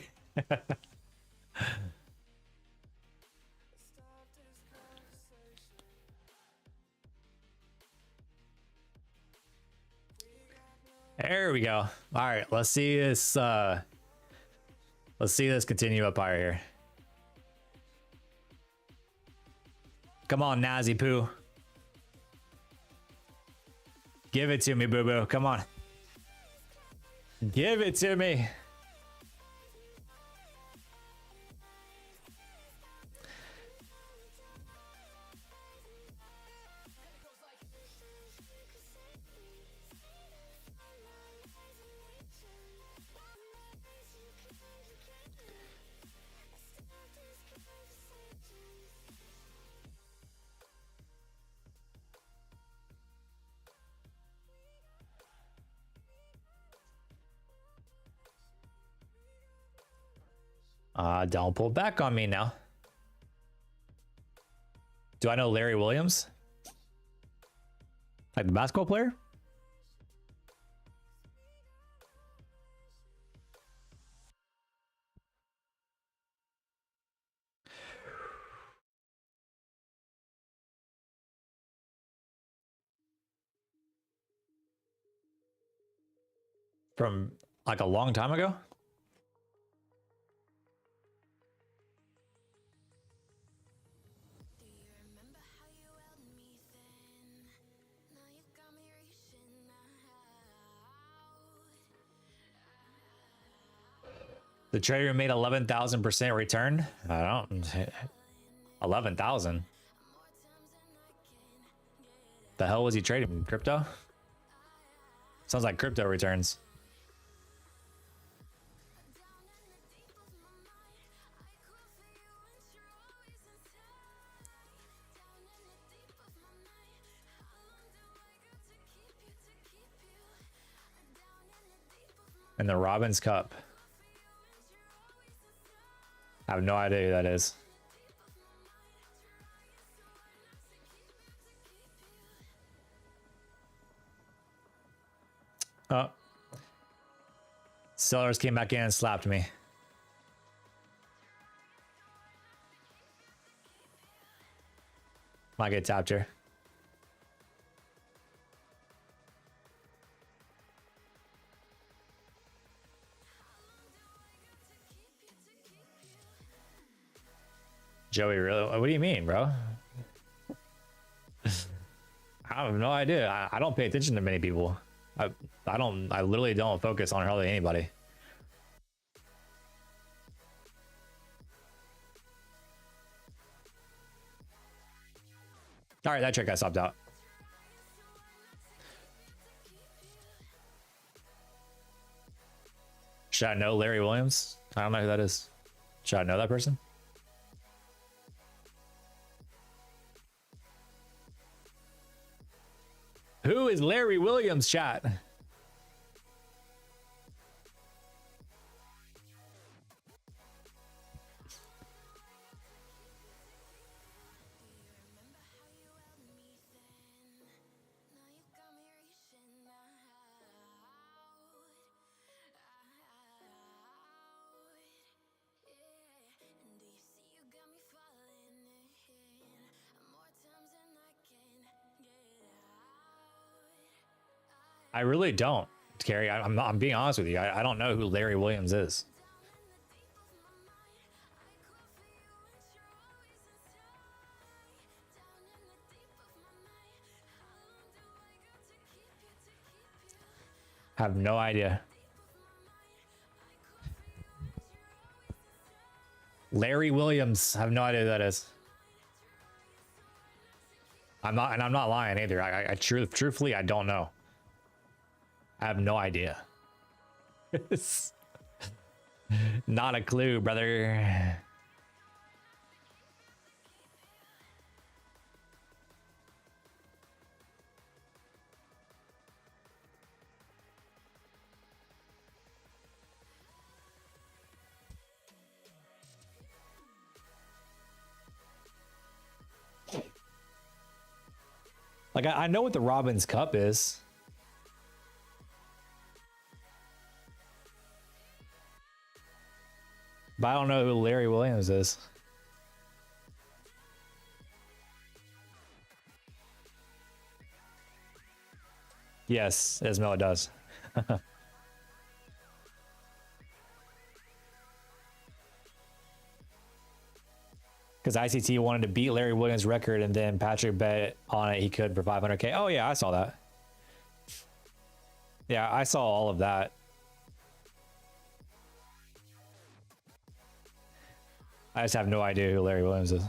There we go. All right, let's see this. Let's see this continue up higher here. Come on, Nazi Poo. Give it to me, boo boo. Come on. Give it to me. Don't pull back on me now. Do I know Larry Williams? Like the basketball player? From like a long time ago? The trader made 11,000% return. I don't. 11,000. The hell was he trading? Crypto? Sounds like crypto returns. In the Robbins Cup. I have no idea who that is. Oh. Sellers came back in and slapped me. Might get tapped here. Joey, really? What do you mean, bro? I have no idea. I don't pay attention to many people. I literally don't focus on hardly anybody. All right, that trick I stopped out. Should I know Larry Williams? I don't know who that is. Should I know that person? Who is Larry Williams, chat? I really don't, Carrie. I'm being honest with you. I don't know who Larry Williams is. I have no idea. Larry Williams. I have no idea who that is. I'm not lying either. Truthfully, I don't know. I have no idea. Not a clue, brother. Like, I know what the Robbins Cup is. But I don't know who Larry Williams is. Yes, Ismail, it does. Because ICT wanted to beat Larry Williams' record, and then Patrick bet on it he could for 500K. Oh, yeah, I saw that. Yeah, I saw all of that. I just have no idea who Larry Williams is.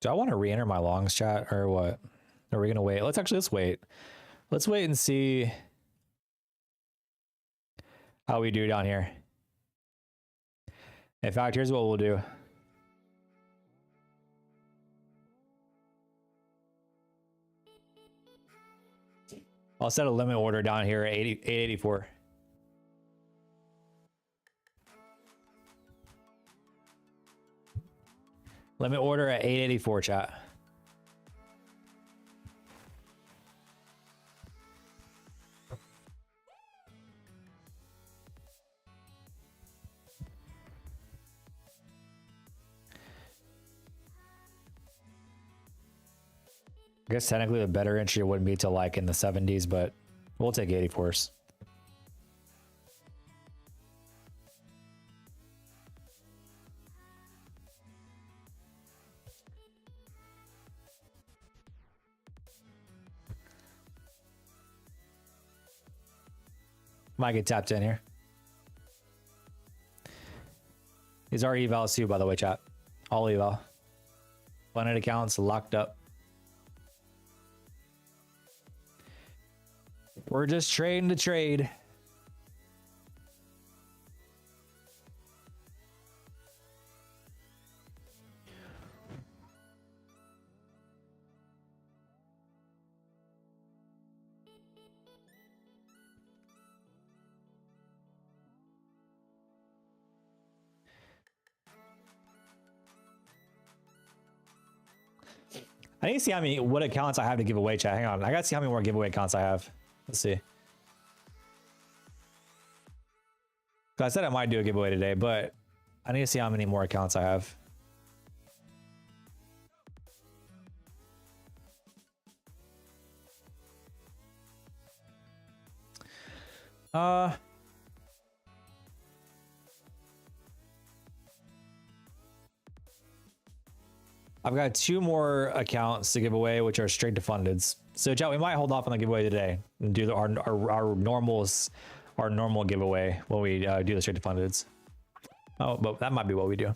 Do I want to re-enter my longs chat or what? Are we gonna wait? Let's wait. Let's wait and see how we do down here. In fact, here's what we'll do. I'll set a limit order down here at 884. Limit order at 884, chat. I guess technically the better entry would be to like in the 70s, but we'll take 84s. Might get tapped in here. These are evals too, by the way, chat. All eval. Funded accounts locked up. We're just trading to trade. I need to see what accounts I have to give away, chat. Hang on. I gotta see how many more giveaway accounts I have. Let's see. So I said I might do a giveaway today, but I need to see how many more accounts I have. I've got 2 more accounts to give away, which are straight to fundeds. So, chat, we might hold off on the giveaway today and do our normal giveaway when we do the straight to fundeds. Oh, but that might be what we do.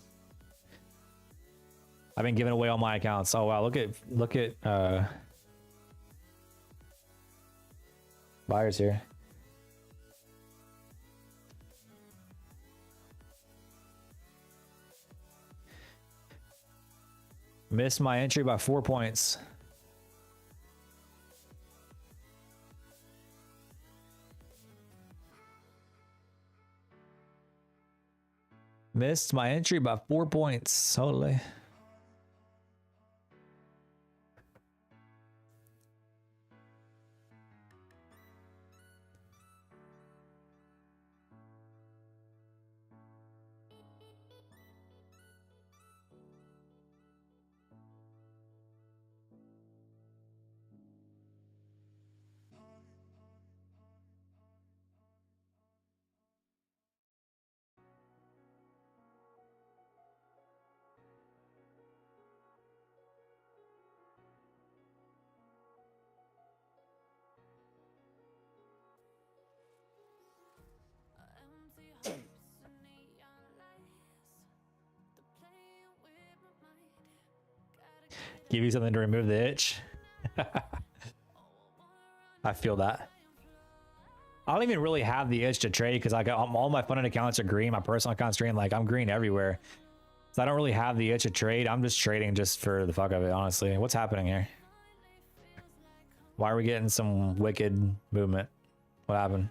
I've been giving away all my accounts. Oh wow, look at buyers here. Missed my entry by 4 points. Missed my entry by 4 points. Totally. Give you something to remove the itch. I feel that. I don't even really have the itch to trade because all my funded accounts are green. My personal account's green. Like, I'm green everywhere. So I don't really have the itch to trade. I'm just trading just for the fuck of it, honestly. What's happening here? Why are we getting some wicked movement? What happened?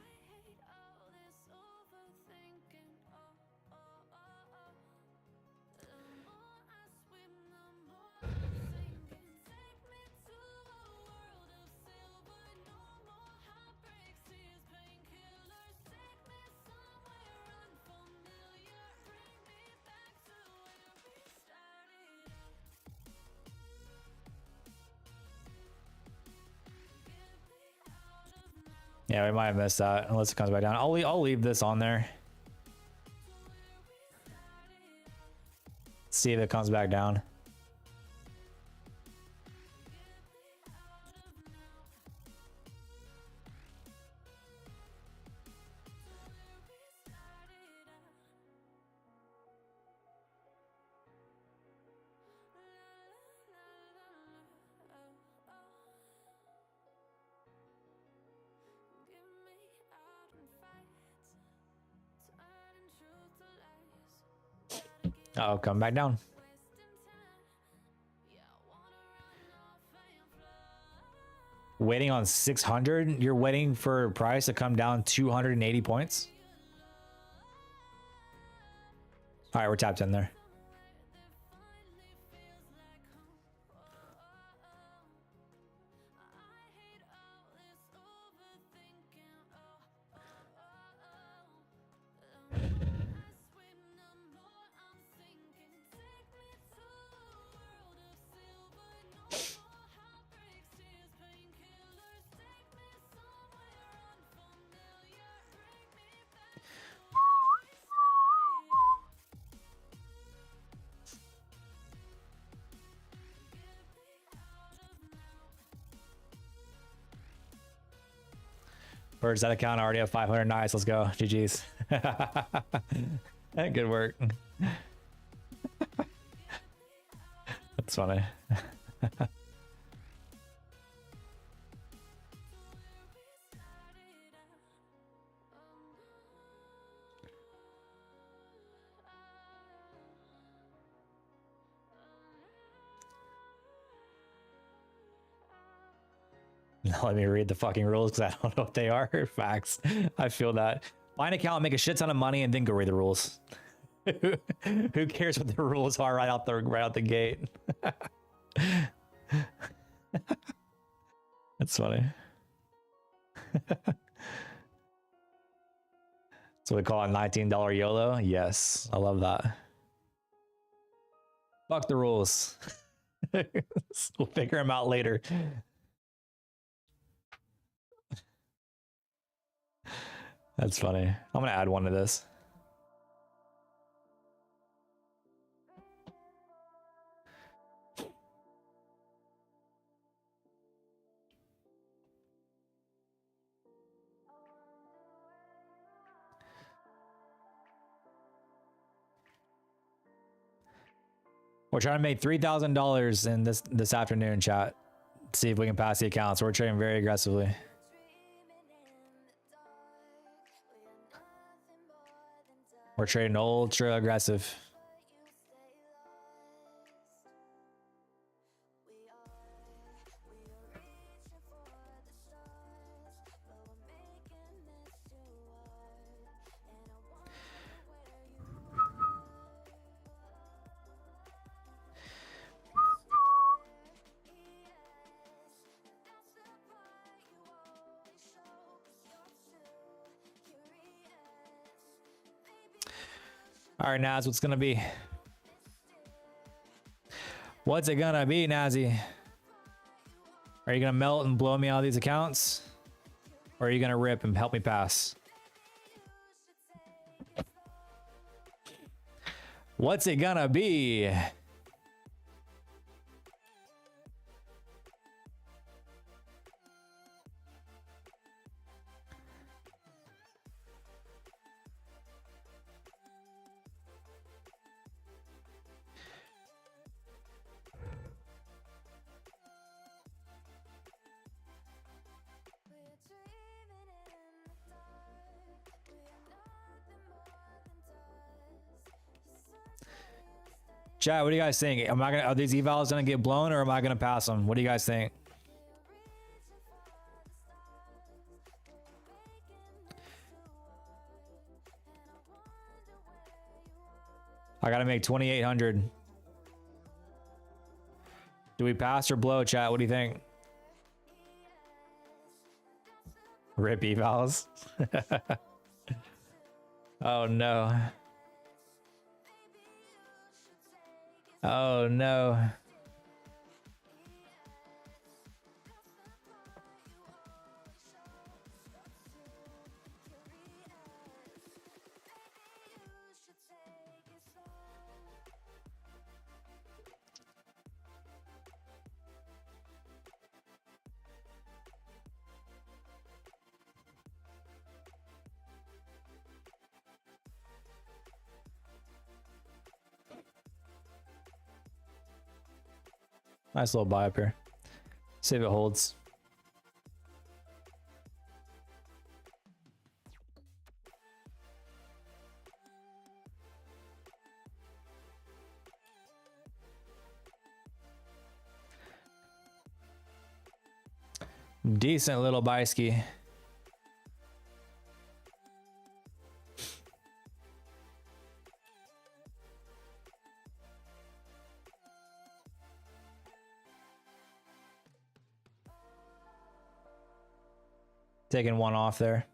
Yeah, we might have missed that unless it comes back down. I'll leave this on there. See if it comes back down. Oh, come back down. Waiting on 600? You're waiting for price to come down 280 points? All right, we're tapped in there. Birds, that account I already have 500. Nice, let's go. GG's. Good work. That's funny. Now let me read the fucking rules because I don't know what they are. Facts. I feel that. Buy an account, make a shit ton of money, and then go read the rules. Who cares what the rules are right out the gate? That's funny. So we call it $19 YOLO. Yes, I love that. Fuck the rules. We'll figure them out later. That's funny. I'm gonna add one to this. We're trying to make $3,000 in this afternoon, chat. See if we can pass the account. So we're trading very aggressively. We're trading ultra aggressive. All right, Naz, what's gonna be? What's it gonna be, Nazi? Are you gonna melt and blow me out of these accounts? Or are you gonna rip and help me pass? What's it gonna be? Chat, what do you guys think? Are these evals gonna get blown or am I gonna pass them? What do you guys think? I gotta make 2,800. Do we pass or blow, chat? What do you think? Rip evals. Oh no. Oh no. Nice little buy up here. See if it holds. Decent little buy ski. Taking one off there.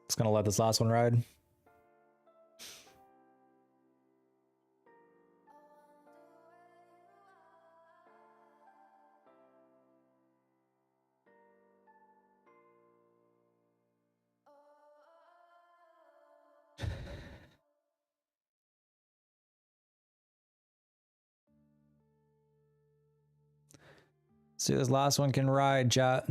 Just gonna let this last one ride. See if this last one can ride, chat.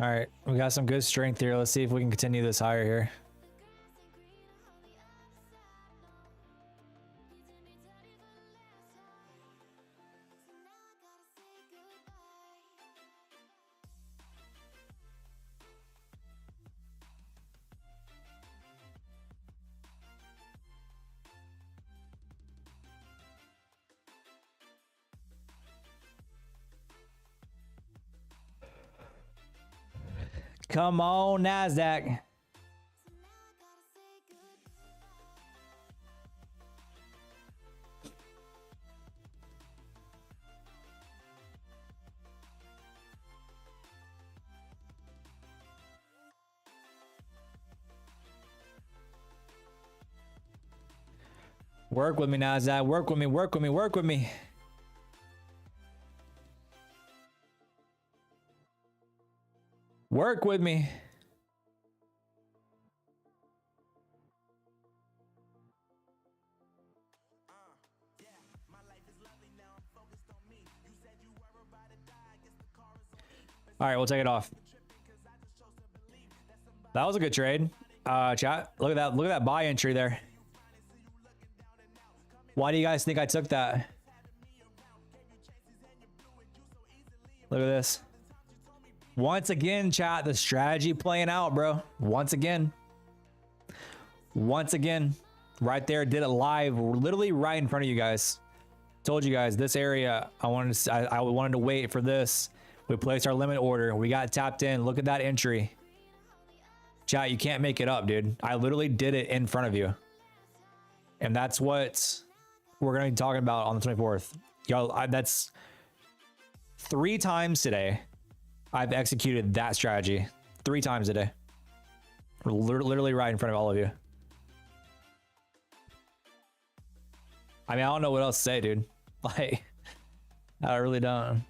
All right, we got some good strength here. Let's see if we can continue this higher here. Come on, Nasdaq. Work with me, Nasdaq. Work with me, work with me, work with me. Work with me. All right, we'll take it off. That was a good trade. Chat, look at that. Look at that buy entry there. Why do you guys think I took that? Look at this. Once again, chat, the strategy playing out, bro. Once again. Once again. Right there, did it live, literally right in front of you guys. Told you guys this area, I wanted to wait for this. We placed our limit order. We got tapped in. Look at that entry. Chat, you can't make it up, dude. I literally did it in front of you. And that's what we're going to be talking about on the 24th. Y'all, that's 3 times today I've executed that strategy. 3 times a day. Literally right in front of all of you. I mean, I don't know what else to say, dude. Like, I really don't.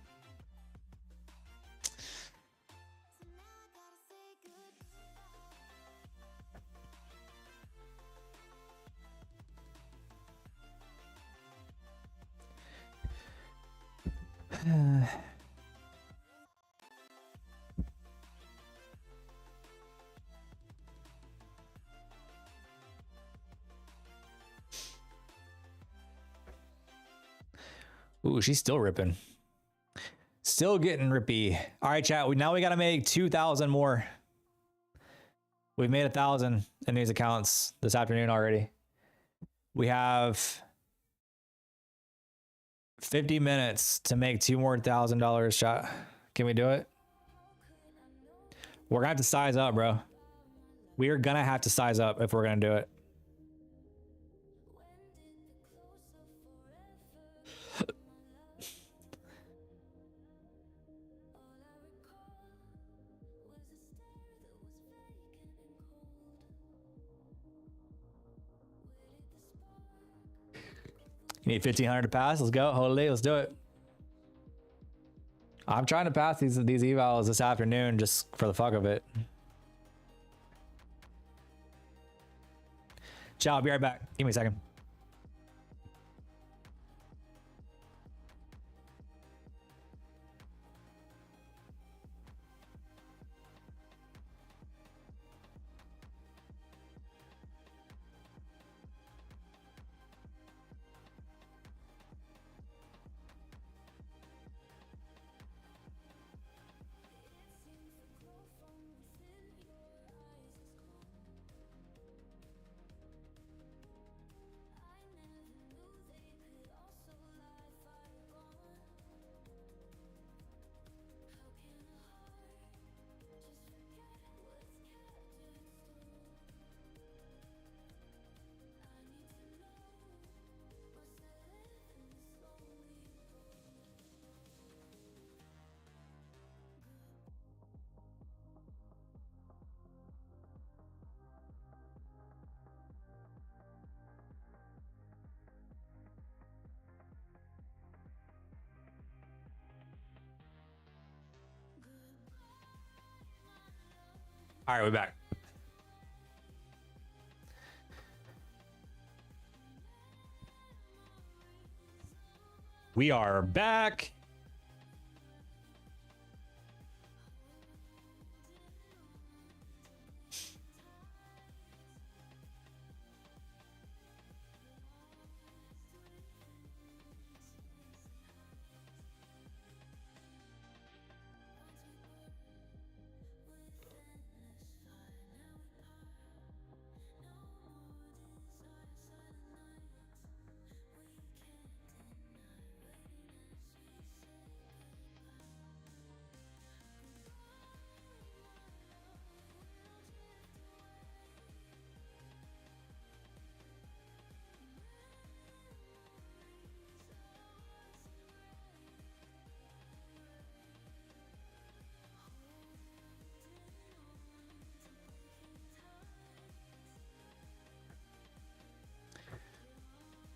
Ooh, she's still ripping. Still getting rippy. All right, chat. Now we got to make 2,000 more. We've made 1,000 in these accounts this afternoon already. We have 50 minutes to make 2 more $1,000, chat. Can we do it? We're gonna have to size up, bro. We are gonna have to size up if we're gonna do it. You need 1,500 to pass. Let's go. Holy, let's do it. I'm trying to pass these evals this afternoon just for the fuck of it. Ciao, I'll be right back. Give me a second. All right, we're back. We are back.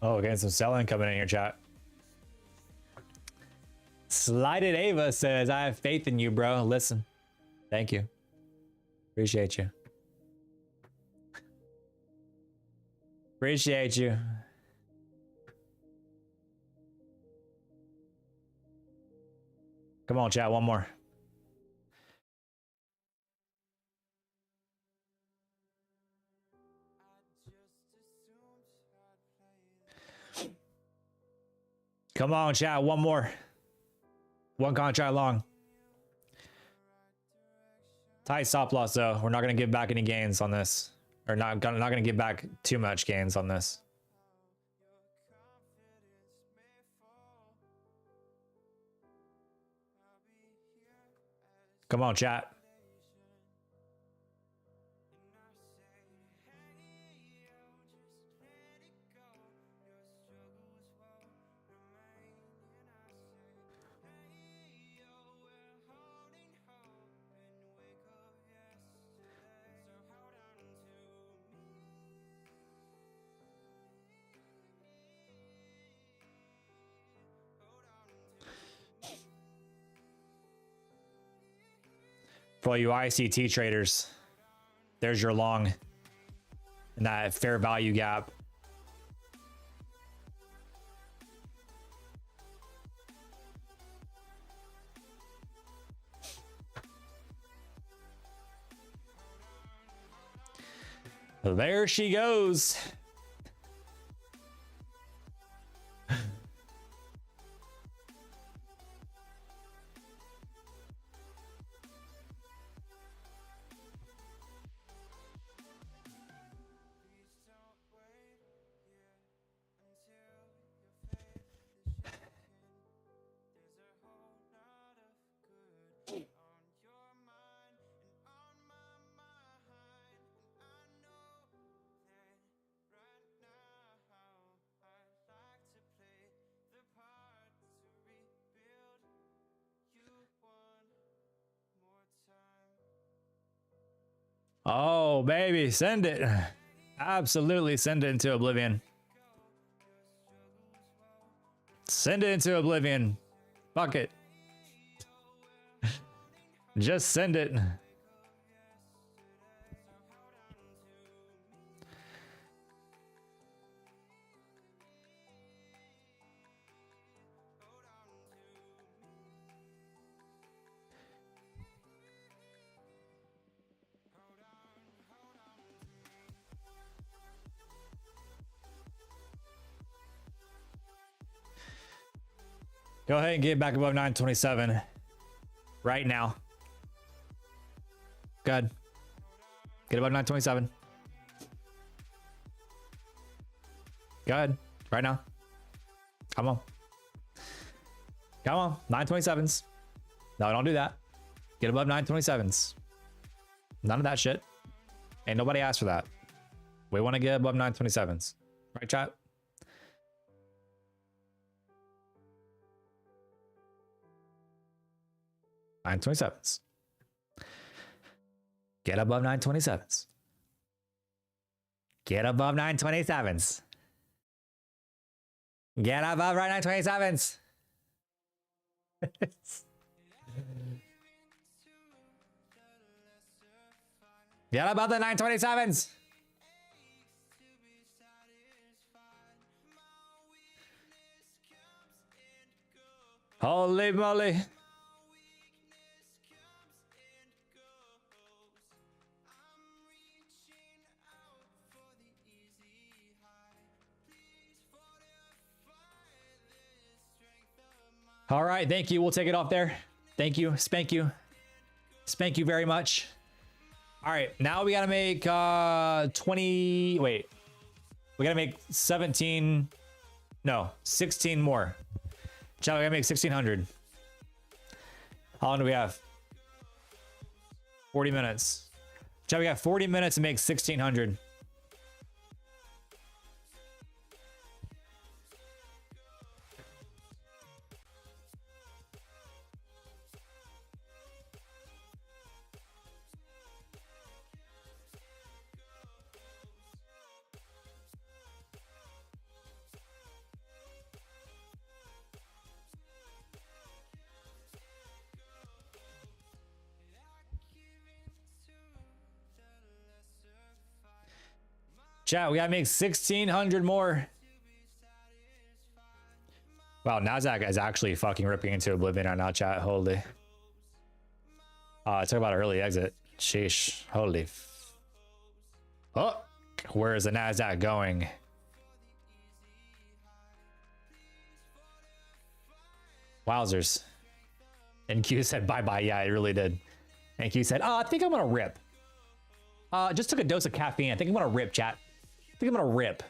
Oh, getting some selling coming in here, chat. Slighted Ava says, I have faith in you, bro. Listen. Thank you. Appreciate you. Appreciate you. Come on, chat. One more. Come on, chat. One more. One contract long. Tight stop loss, though. We're not going to give back any gains on this. Or not going to give back too much gains on this. Come on, chat. For all you ICT traders, there's your long and that fair value gap. There she goes. Oh, baby, send it. Absolutely send it into oblivion. Send it into oblivion. Fuck it. Just send it. Go ahead and get back above 927 right now. Good. Get above 927. Go ahead. Right now. Come on. Come on. 927s. No, don't do that. Get above 927s. None of that shit. Ain't nobody asked for that. We want to get above 927s. Right, chat? $927s. Get above 927s. Get above 927s. Get above 927s. Get above the 927s. Holy moly. All right, thank you. We'll take it off there. Thank you. Spank you. Spank you very much. All right, now we got to make 20. Wait, we got to make 17. No, 16 more. Chat, we got to make 1600. How long do we have? 40 minutes. Chat, we got 40 minutes to make 1600. Chat, we gotta make 1,600 more. Wow, Nasdaq is actually fucking ripping into oblivion right now, chat. Holy. Talk about an early exit. Sheesh. Holy. Oh, where is the Nasdaq going? Wowzers. NQ said bye-bye. Yeah, it really did. NQ said, I think I'm gonna rip. Just took a dose of caffeine. I think I'm gonna rip, chat. I think I'm gonna rip.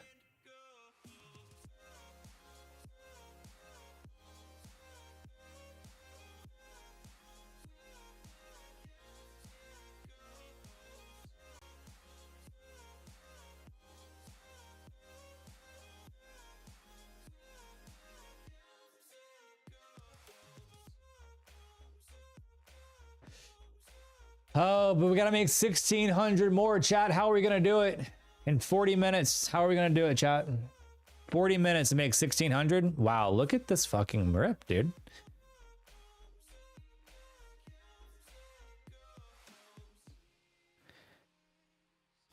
Oh, but we gotta make 1,600 more, chat. How are we gonna do it? In 40 minutes. How are we gonna do it, chat? 40 minutes to make 1,600? Wow, look at this fucking rip, dude.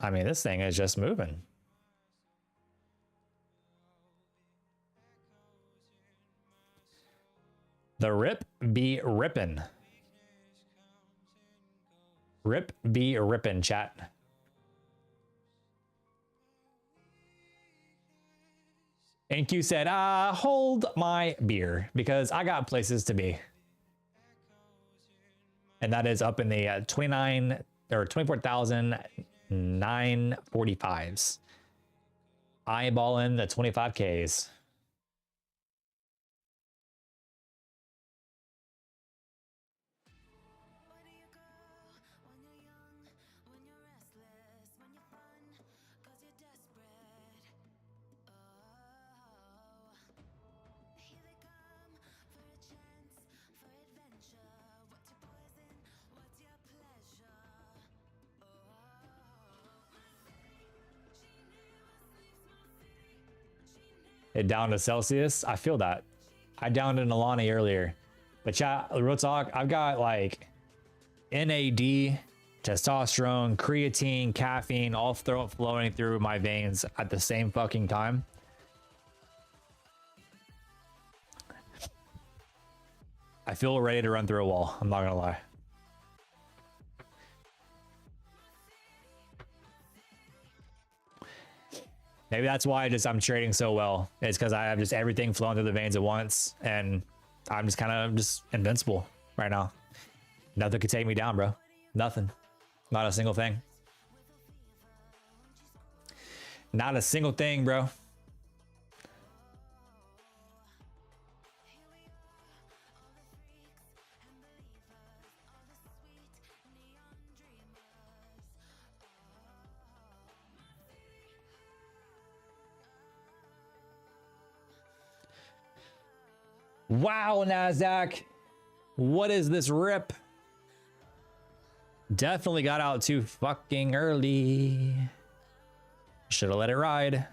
I mean, this thing is just moving. The rip be rippin'. Rip be rippin', chat. NQ said, hold my beer because I got places to be. And that is up in the 29 or 24,945s. Eyeballing the 25Ks. It down to Celsius. I feel that. I downed an Alani earlier. But chat, real talk, I've got like NAD, testosterone, creatine, caffeine, all flowing through my veins at the same fucking time. I feel ready to run through a wall. I'm not gonna lie. Maybe that's why I'm trading so well. It's because I have just everything flowing through the veins at once, and I'm just kind of just invincible right now. Nothing could take me down, bro. Nothing. Not a single thing. Not a single thing, bro. Wow, Nasdaq. What is this rip? Definitely got out too fucking early. Should have let it ride.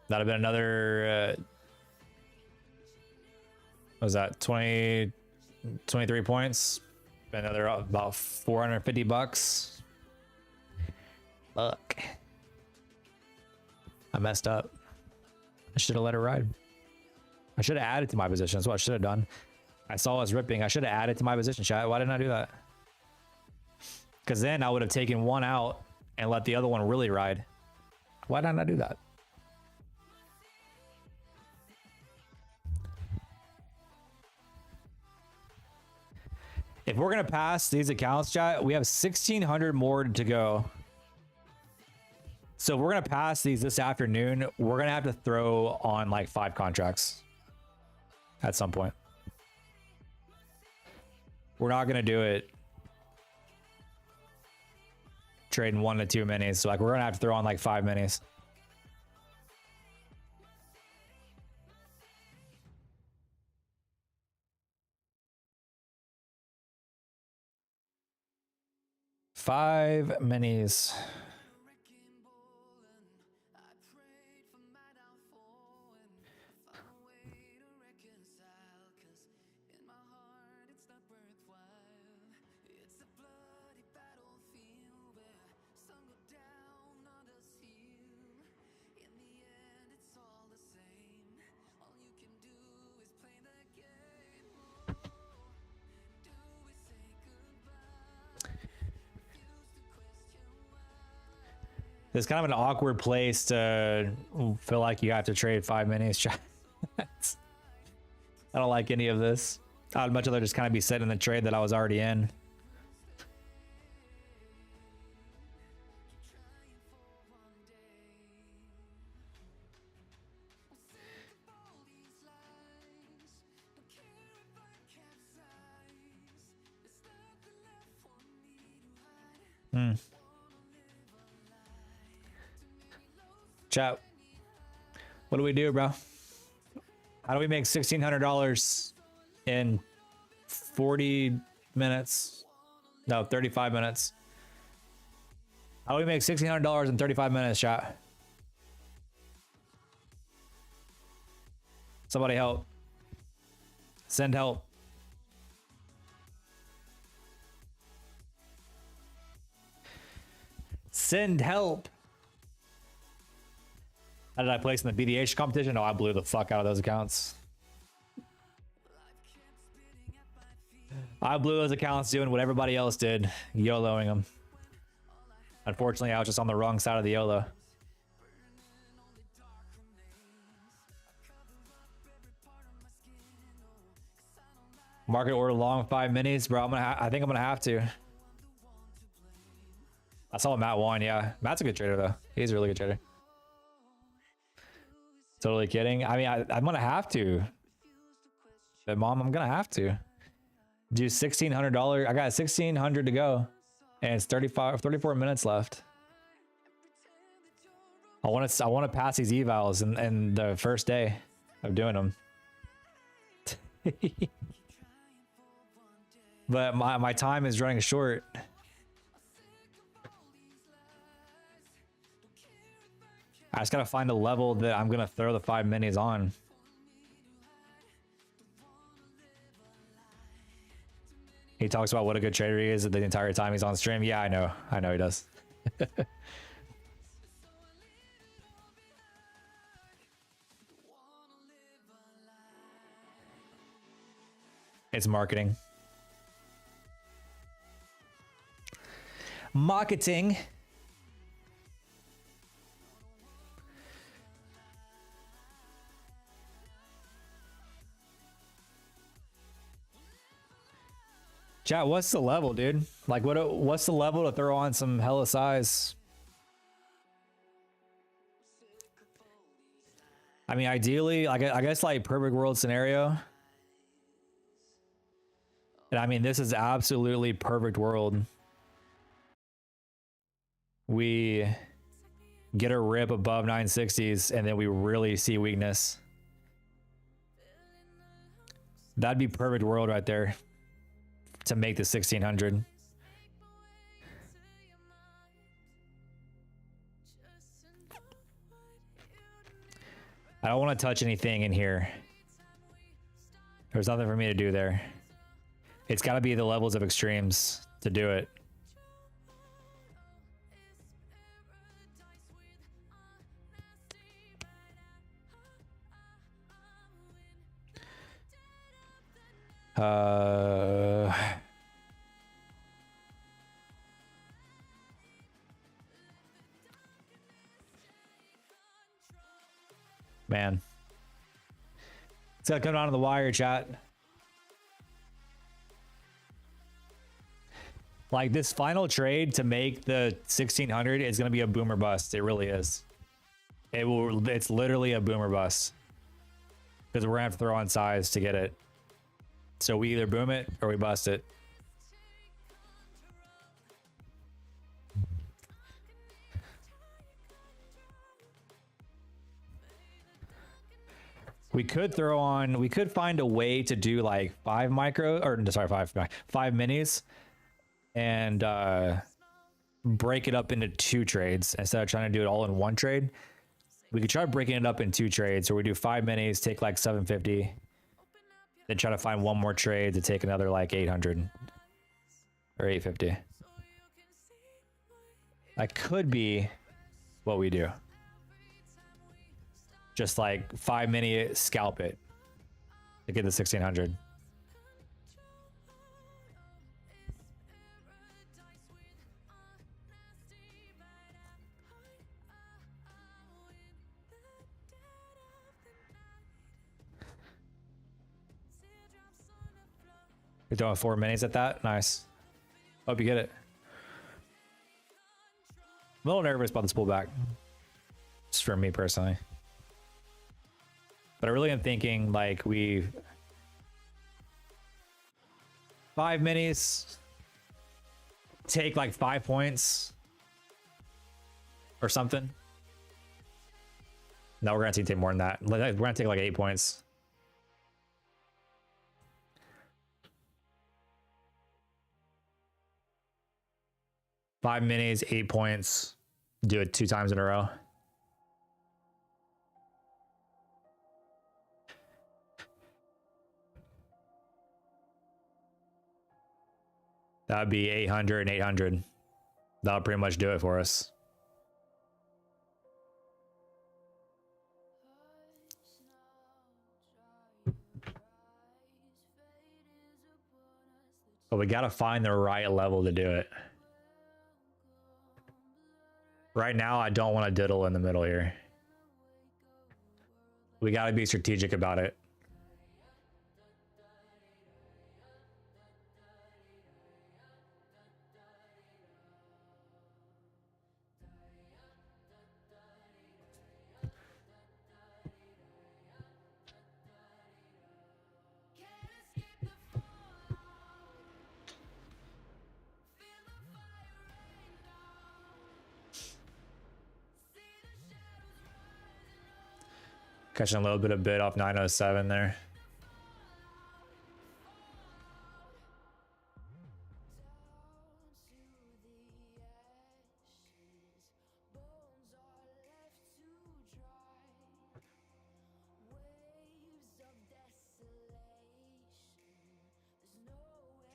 That'd have been another, what was that, 23 points? Another about 450 bucks. Fuck. I messed up. I should have let it ride. I should have added to my position. That's what I should have done. I saw us ripping. I should have added to my position, chat. Why didn't I do that? Because then I would have taken one out and let the other one really ride. Why didn't I do that? If we're going to pass these accounts, chat, we have 1,600 more to go. So if we're going to pass these this afternoon, we're going to have to throw on like 5 contracts at some point. We're not going to do it trading 1 to 2 minis. So like we're going to have to throw on like 5 minis. Five minis. It's kind of an awkward place to feel like you have to trade 5 minis. I don't like any of this. I'd much rather just kind of be sitting in the trade that I was already in. Chat. What do we do, bro? How do we make $1,600 in 40 minutes? No, 35 minutes. How do we make $1,600 in 35 minutes, chat? Somebody help. Send help. Send help. How did I place in the BDH competition? Oh, I blew the fuck out of those accounts. I blew those accounts doing what everybody else did, YOLOing them. Unfortunately, I was just on the wrong side of the YOLO. Market order long 5 minis, bro. I think I'm gonna have to. I saw Matt won. Yeah, Matt's a good trader though. He's a really good trader. Totally kidding. I mean, I'm gonna have to. But mom, I'm gonna have to do $1,600. I got 1,600 to go, and it's 34 minutes left. I want to pass these evals in the first day of doing them. But my time is running short. I just gotta find a level that I'm gonna throw the 5 minis on. He talks about what a good trader he is the entire time he's on stream. Yeah, I know he does. It's marketing. Marketing. Chat, what's the level, dude? Like, what's the level to throw on some hella size? I mean, ideally, like, I guess like perfect world scenario. And I mean, this is absolutely perfect world. We get a rip above 960s and then we really see weakness. That'd be perfect world right there to make the 1,600. I don't want to touch anything in here. There's nothing for me to do there. It's got to be the levels of extremes to do it. Man. It's gotta come down to the wire, chat. Like, this final trade to make the 1,600 is gonna be a boomer bust. It really is. It's literally a boomer bust. Because we're gonna have to throw on size to get it. So we either boom it or we bust it. We could find a way to do like 5 minis and break it up into 2 trades instead of trying to do it all in 1 trade. We could try breaking it up in 2 trades, where we do 5 minis, take like 750, then try to find 1 more trade to take another like 800 or 850. That could be what we do. Just like 5 mini, scalp it to get the 1,600. You're throwing 4 minis at that? Nice. Hope you get it. I'm a little nervous about this pullback. Just for me personally. But I really am thinking like 5 minis, take like 5 points or something. No, we're gonna take more than that. We're gonna take like 8 points. Five minis, 8 points. Do it 2 times in a row. That would be 800 and 800. That'll pretty much do it for us. But we got to find the right level to do it. Right now, I don't want to diddle in the middle here. We got to be strategic about it. Catching a little bit of bid off 907 there.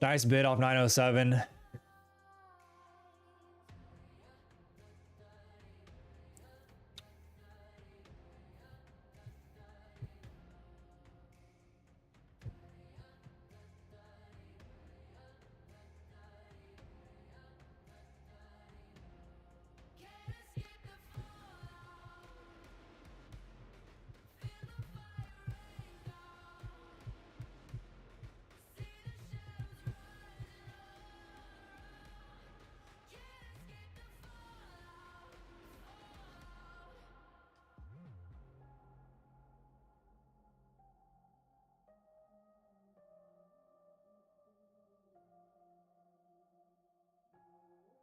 Nice bid off 907.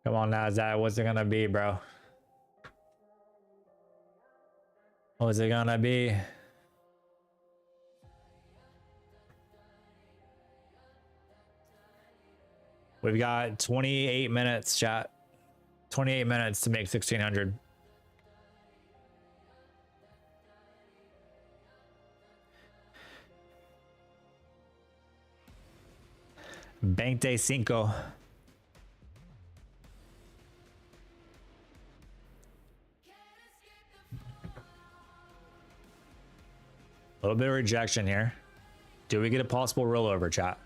Come on, Nasdaq. What's it gonna be, bro? What's it gonna be? We've got 28 minutes, chat. 28 minutes to make 1600. Veinte cinco. A little bit of rejection here. Do we get a possible rollover, chat?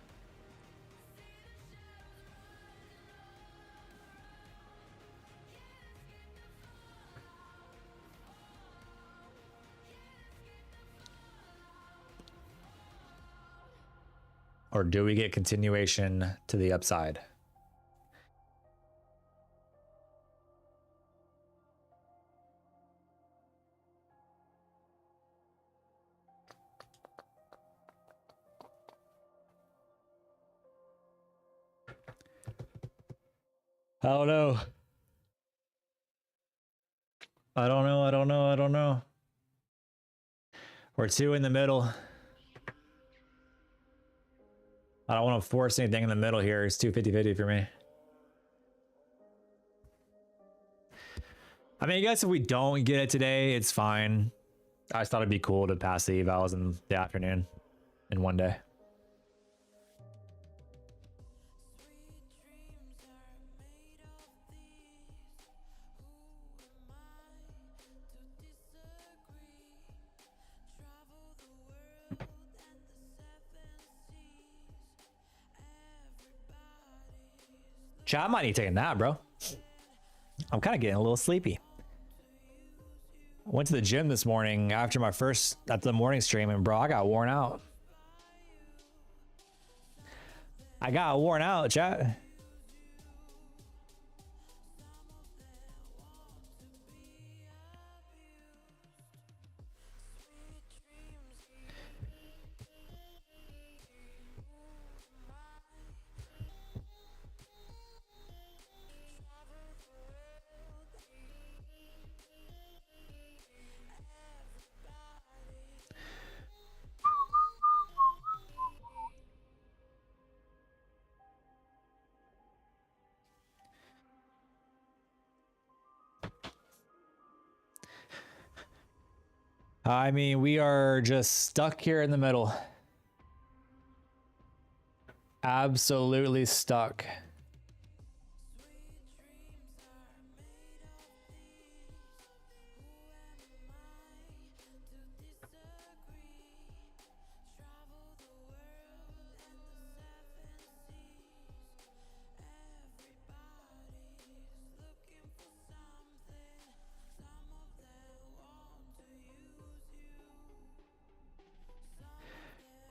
Or do we get continuation to the upside? I don't know. I don't know. We're 2 in the middle. I don't want to force anything in the middle here. It's 250-50 for me. I mean, I guess if we don't get it today, it's fine. I just thought it'd be cool to pass the evals in the afternoon in one day. Chat, I might need to take a nap, bro. I'm kind of getting a little sleepy. I went to the gym this morning after the morning stream, and bro, I got worn out. I got worn out, chat. I mean, we are just stuck here in the middle. Absolutely stuck.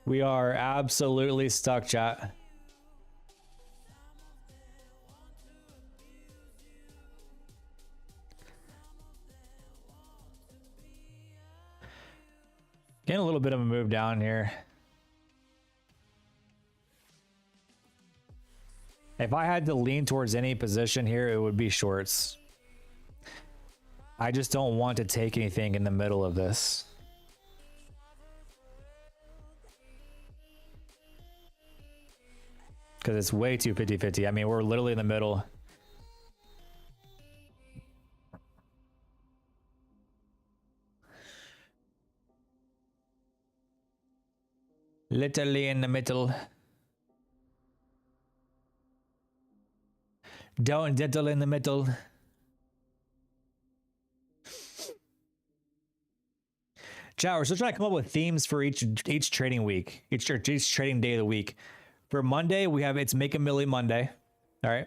We are absolutely stuck, chat. Getting a little bit of a move down here. If I had to lean towards any position here, it would be shorts. I just don't want to take anything in the middle of this. Because it's way too 50-50. I mean, we're literally in the middle. Literally in the middle. Don't diddle in the middle. Chat, we're still trying to come up with themes for each trading week, each trading day of the week. For Monday, we have it's Make a Milli Monday. All right.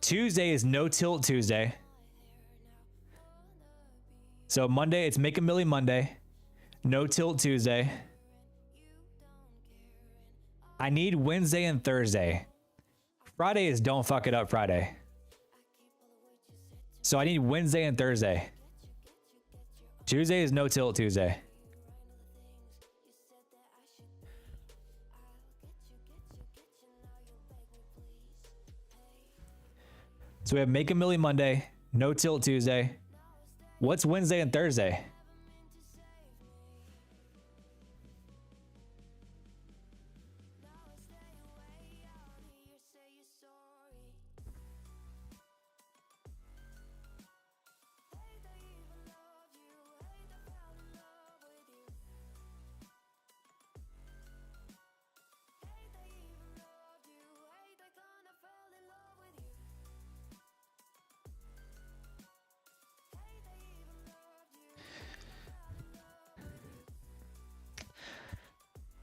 Tuesday is No Tilt Tuesday. So Monday, it's Make a Milli Monday. No Tilt Tuesday. I need Wednesday and Thursday. Friday is Don't Fuck It Up Friday. So I need Wednesday and Thursday. Tuesday is No Tilt Tuesday. So we have Make a Milli Monday, No Tilt Tuesday. What's Wednesday and Thursday?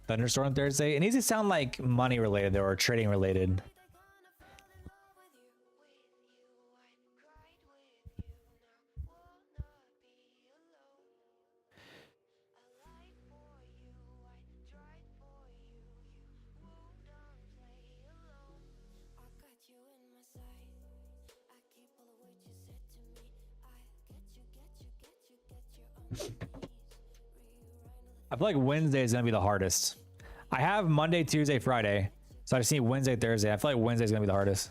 Thunderstorm Thursday. It needs to sound like money related or trading related. I feel like Wednesday is going to be the hardest. I have Monday, Tuesday, Friday. So I just need Wednesday, Thursday. I feel like Wednesday is going to be the hardest.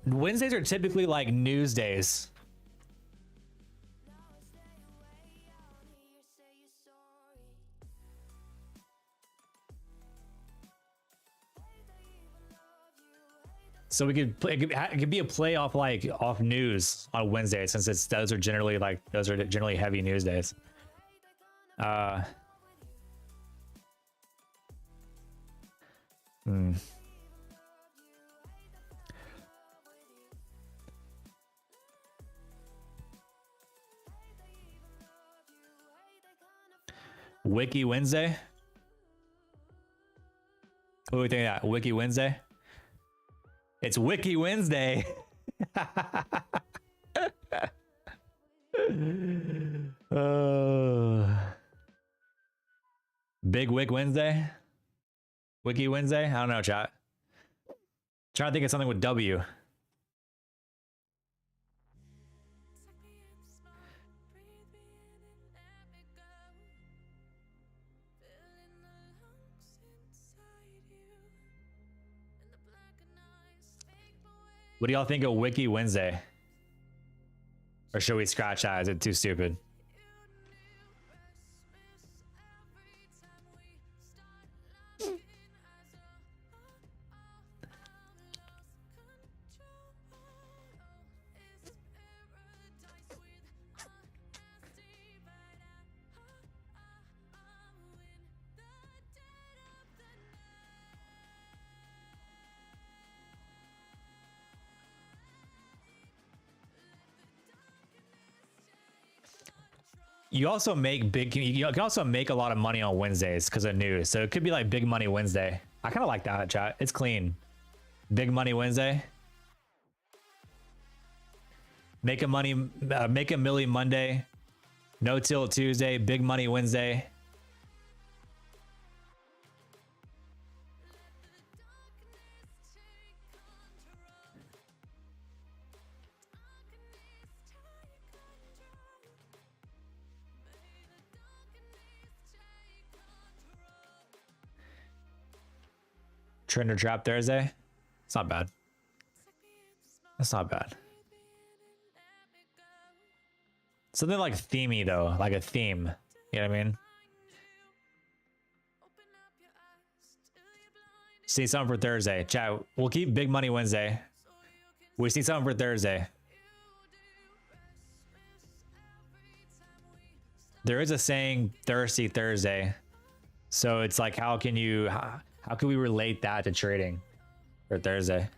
Wednesdays are typically like news days. So we could play, it could be a play off like off news on Wednesday, since those are generally heavy news days. Wiki Wednesday. What do we think of that? Wiki Wednesday? It's Wiki Wednesday. Big Wick Wednesday? Wiki Wednesday? I don't know, chat. Trying to think of something with W. What do y'all think of Wiki Wednesday? Or should we scratch that? Is it too stupid? You also make you can also make a lot of money on Wednesdays because of news. So it could be like Big Money Wednesday. I kind of like that, chat. It's clean. Big Money Wednesday. Make a Millie Monday. No Till Tuesday. Big Money Wednesday. Trend or Trap Thursday. It's not bad. That's not bad. Something like themey though, like a theme. You know what I mean? See something for Thursday. Chat, we'll keep Big Money Wednesday. We see something for Thursday. There is a saying, thirsty Thursday. So it's like, how can we relate that to trading for Thursday?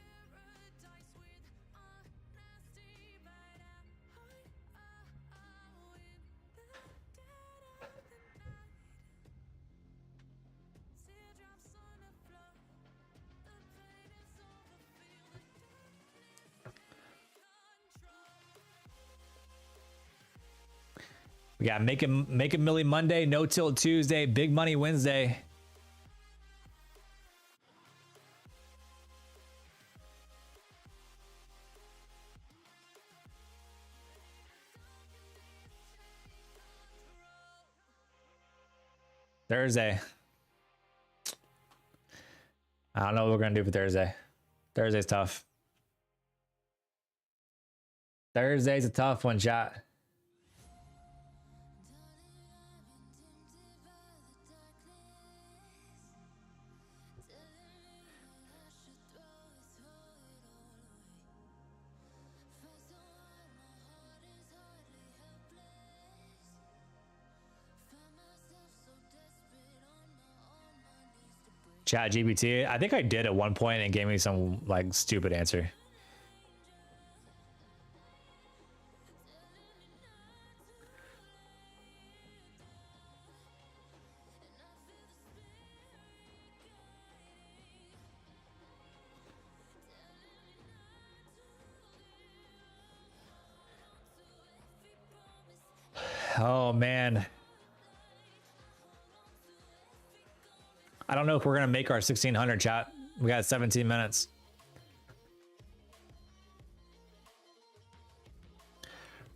We got make a Millie Monday, No Till Tuesday, Big Money Wednesday. Thursday. I don't know what we're gonna do for Thursday. Thursday's tough. Thursday's a tough one, chat. Chat GPT. I think I did at one point and gave me some like stupid answer. Oh man. I don't know if we're gonna make our 1600, chat. We got 17 minutes.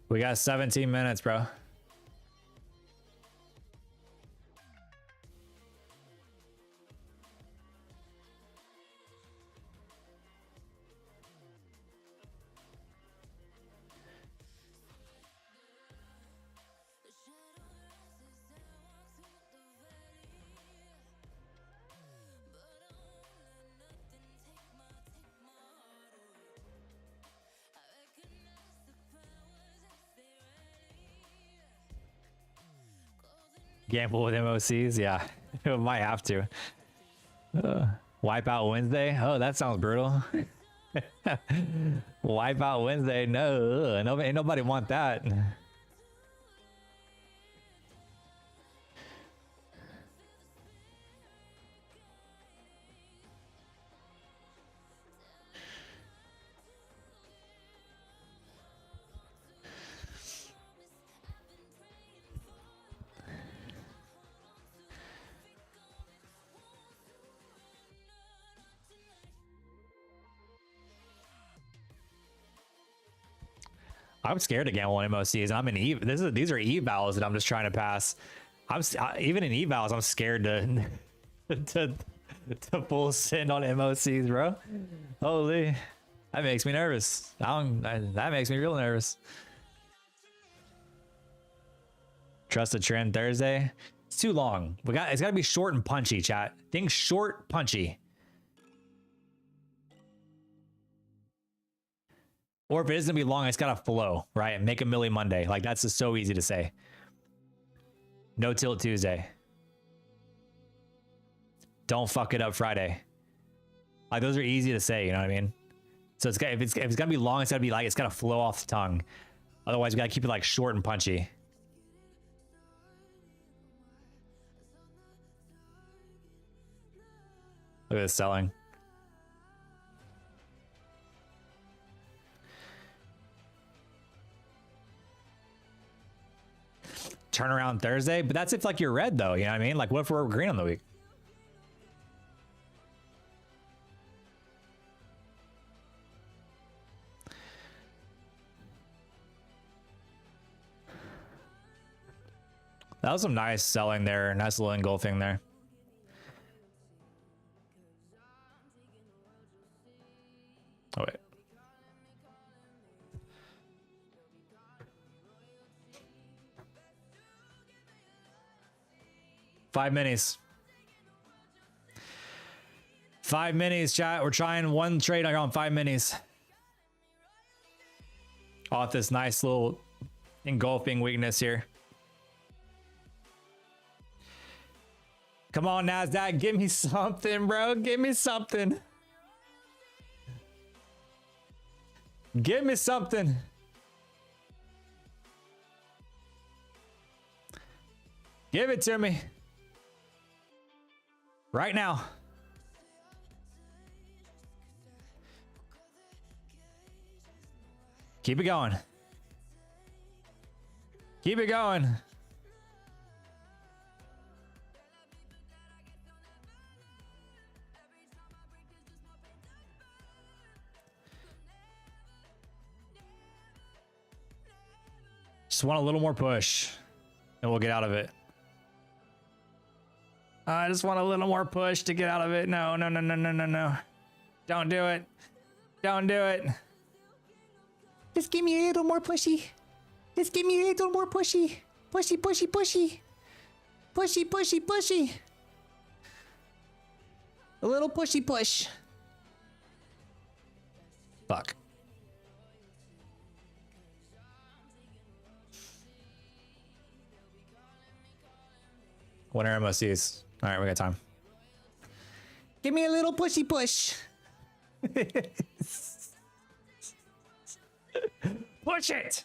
We got 17 minutes, bro. Gamble with MOCs? Yeah, might have to. Wipe out Wednesday? Oh, that sounds brutal. Wipe out Wednesday? No, ain't nobody want that. I'm scared to gamble on MOCs. I'm in these are evals that I'm just trying to pass. Even in evals, I'm scared to to full send on MOCs, bro. Holy, that makes me nervous. That makes me real nervous. Trust the trend Thursday. It's too long. It's got to be short and punchy, chat. Think short, punchy. Or if it is gonna be long, it's gotta flow, right? Make a milli Monday. Like that's just so easy to say. No tilt Tuesday. Don't fuck it up Friday. Like those are easy to say, you know what I mean? So if it's gonna be long, it's gotta be like it's gotta flow off the tongue. Otherwise, we gotta keep it like short and punchy. Look at this selling. Turnaround Thursday, but that's if like you're red though, you know what I mean? Like what if we're green on the week? That was some nice selling there, nice little engulfing there. Oh wait. Five minis, chat. We're trying one trade on 5 minis. Off this nice little engulfing weakness here. Come on, Nasdaq, give me something, bro. Give me something. Give me something. Give it to me. Right now. Keep it going. Keep it going. Just want a little more push and we'll get out of it. I just want a little more push to get out of it. No, no, no, no, no, no, no. Don't do it. Don't do it. Just give me a little more pushy. Just give me a little more pushy. Pushy, pushy, pushy. Pushy, pushy, pushy. A little pushy push. Fuck. Winner MOCs. All right, we got time. Give me a little pushy push. Push it.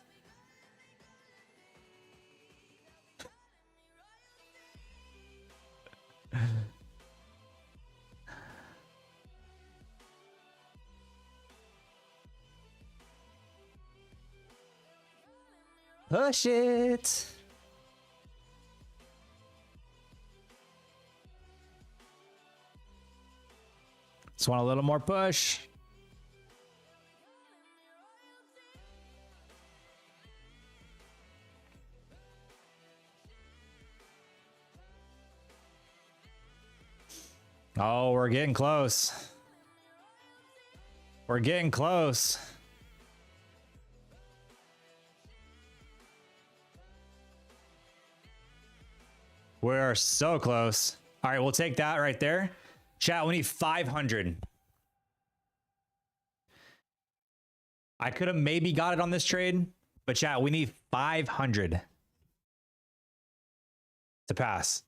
Push it. Just want a little more push. Oh, we're getting close. We're getting close. We're so close. All right, we'll take that right there. Chat, we need 500. I could have maybe got it on this trade, but chat, we need 500 to pass.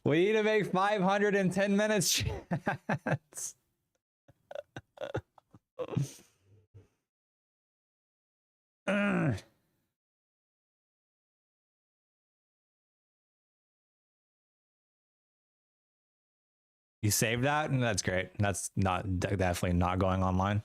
We need to make 500 in 10 minutes, chat. You saved that? And that's great. That's definitely not going online.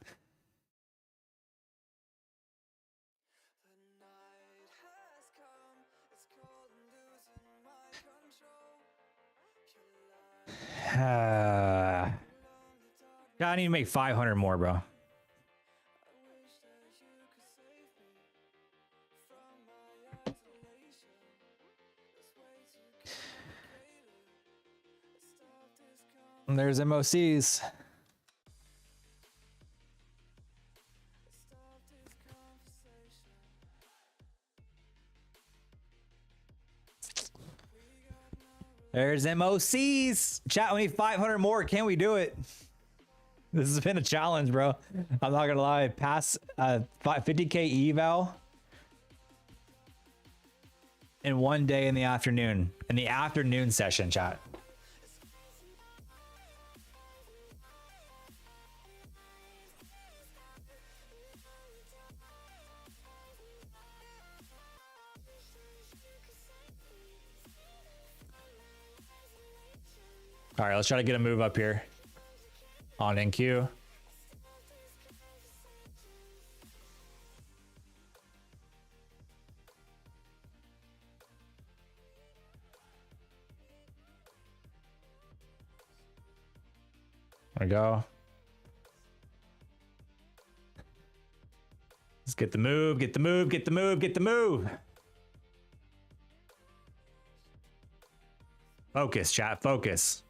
I need to make 500 more, bro. And there's MOCs. There's MOCs. Chat, we need 500 more. Can we do it? This has been a challenge, bro. I'm not gonna lie. Pass 50k eval in one day in the afternoon. In the afternoon session, chat. All right, let's try to get a move up here on NQ. There we go. Let's get the move, get the move, get the move, get the move. Focus, chat, focus.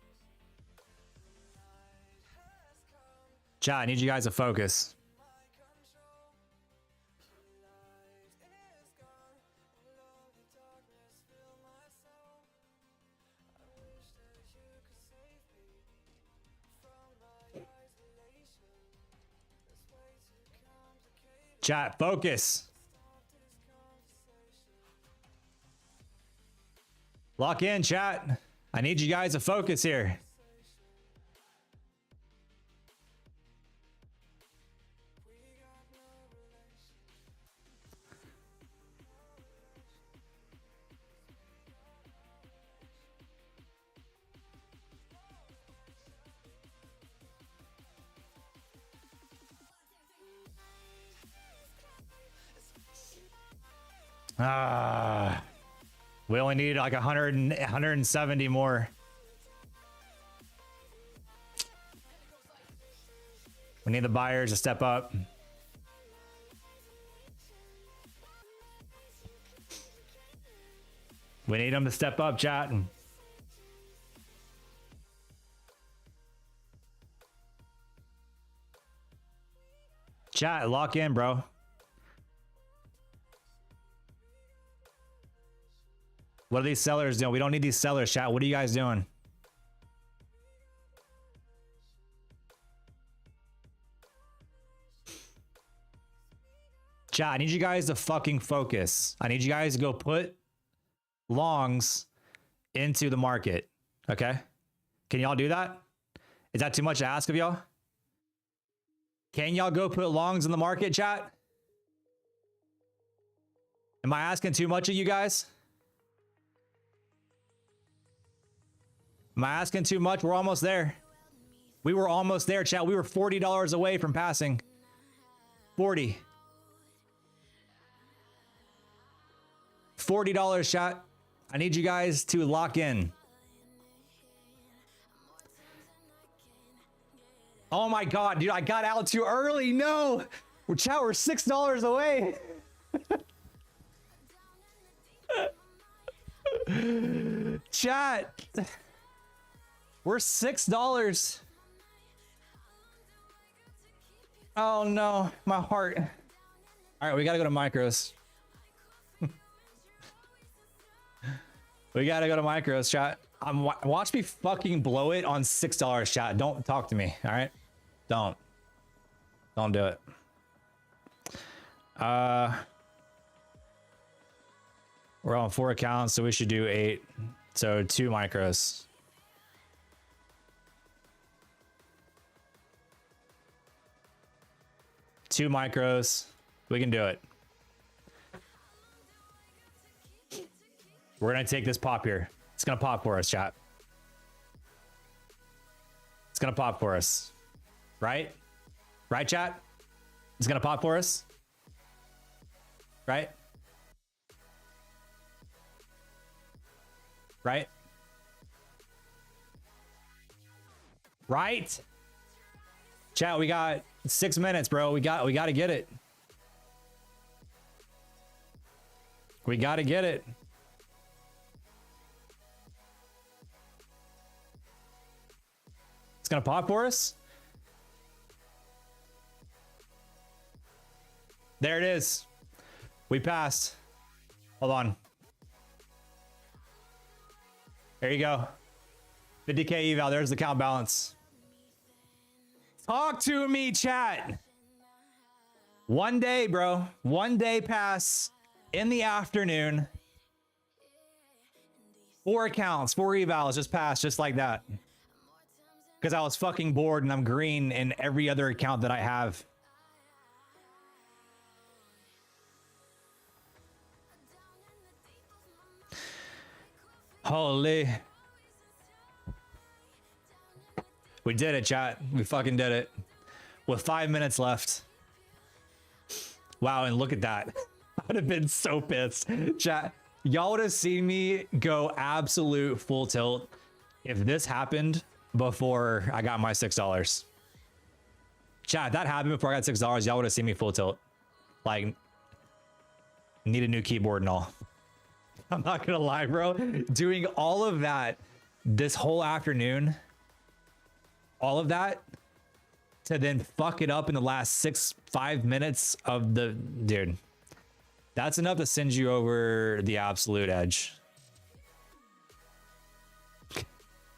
Chat, I need you guys to focus. Chat, focus. Lock in, chat. I need you guys to focus here. We only need like 170 more. We need the buyers to step up. We need them to step up, chat. Chat, lock in, bro. What are these sellers doing? We don't need these sellers, chat. What are you guys doing? Chat, I need you guys to fucking focus. I need you guys to go put longs into the market. Okay? Can y'all do that? Is that too much to ask of y'all? Can y'all go put longs in the market, chat? Am I asking too much of you guys? Am I asking too much? We're almost there. We were almost there, chat. We were $40 away from passing. 40. $40, chat. I need you guys to lock in. Oh my God, dude, I got out too early. No, chat, we're $6 away. Chat, we're $6. Oh no, my heart. All right, we gotta go to micros. We gotta go to micros, chat. Watch me fucking blow it on $6, chat. Don't talk to me, all right? Don't do it. We're on 4 accounts, so we should do 8. So 2 micros. Two micros. We can do it. We're gonna take this pop here. It's gonna pop for us, chat. It's gonna pop for us. Right? Right, chat? It's gonna pop for us. Right? Right? Right? Chat, we got 6 minutes, bro. We got to get it. We got to get it. It's going to pop for us. There it is. We passed. Hold on. There you go. 50K eval. There's the account balance. Talk to me, chat. One day, bro. One day pass in the afternoon. 4 accounts, 4 evals just passed just like that. Because I was fucking bored and I'm green in every other account that I have. Holy. We did it, chat. We fucking did it. With 5 minutes left. Wow, and look at that. I would have been so pissed. Chat, y'all would have seen me go absolute full tilt if this happened before I got my $6. Chat, if that happened before I got $6, y'all would have seen me full tilt. Like, need a new keyboard and all. I'm not gonna lie, bro. Doing all of that this whole afternoon, all of that, to then fuck it up in the last 5 minutes of the... Dude, that's enough to send you over the absolute edge.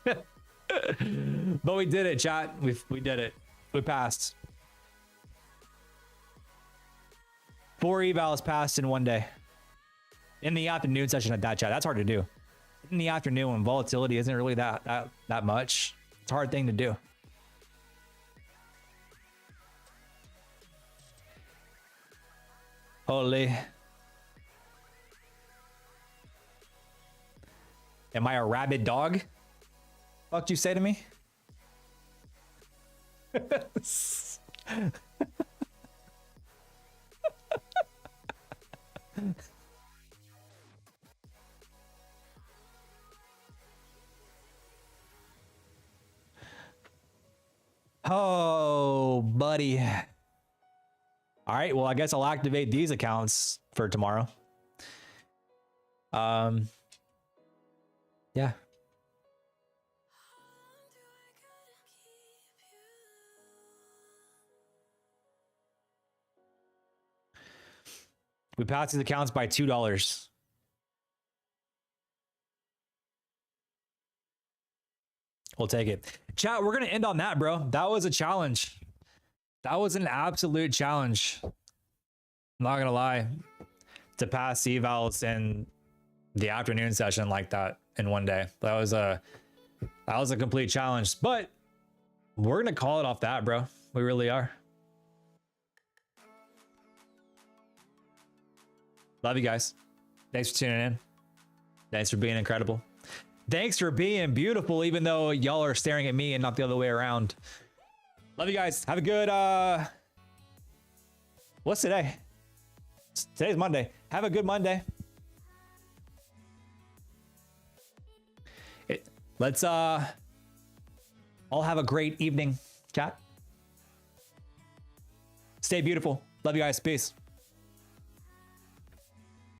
But we did it, chat. We did it. We passed. 4 evals passed in one day. In the afternoon session at that, chat. That's hard to do. In the afternoon when volatility isn't really that much. It's a hard thing to do. Holy. Am I a rabid dog? Fuck you say to me? Oh, buddy. All right, well, I guess I'll activate these accounts for tomorrow. Yeah. We passed these accounts by $2. We'll take it. Chat, we're going to end on that, bro. That was a challenge. That was an absolute challenge. I'm not going to lie. To pass evals in the afternoon session like that in one day. That was a complete challenge. But we're going to call it off that, bro. We really are. Love you guys. Thanks for tuning in. Thanks for being incredible. Thanks for being beautiful, even though y'all are staring at me and not the other way around. Love you guys. Have a good, what's today? Today's Monday. Have a good Monday. Let's, all have a great evening, chat. Stay beautiful. Love you guys. Peace.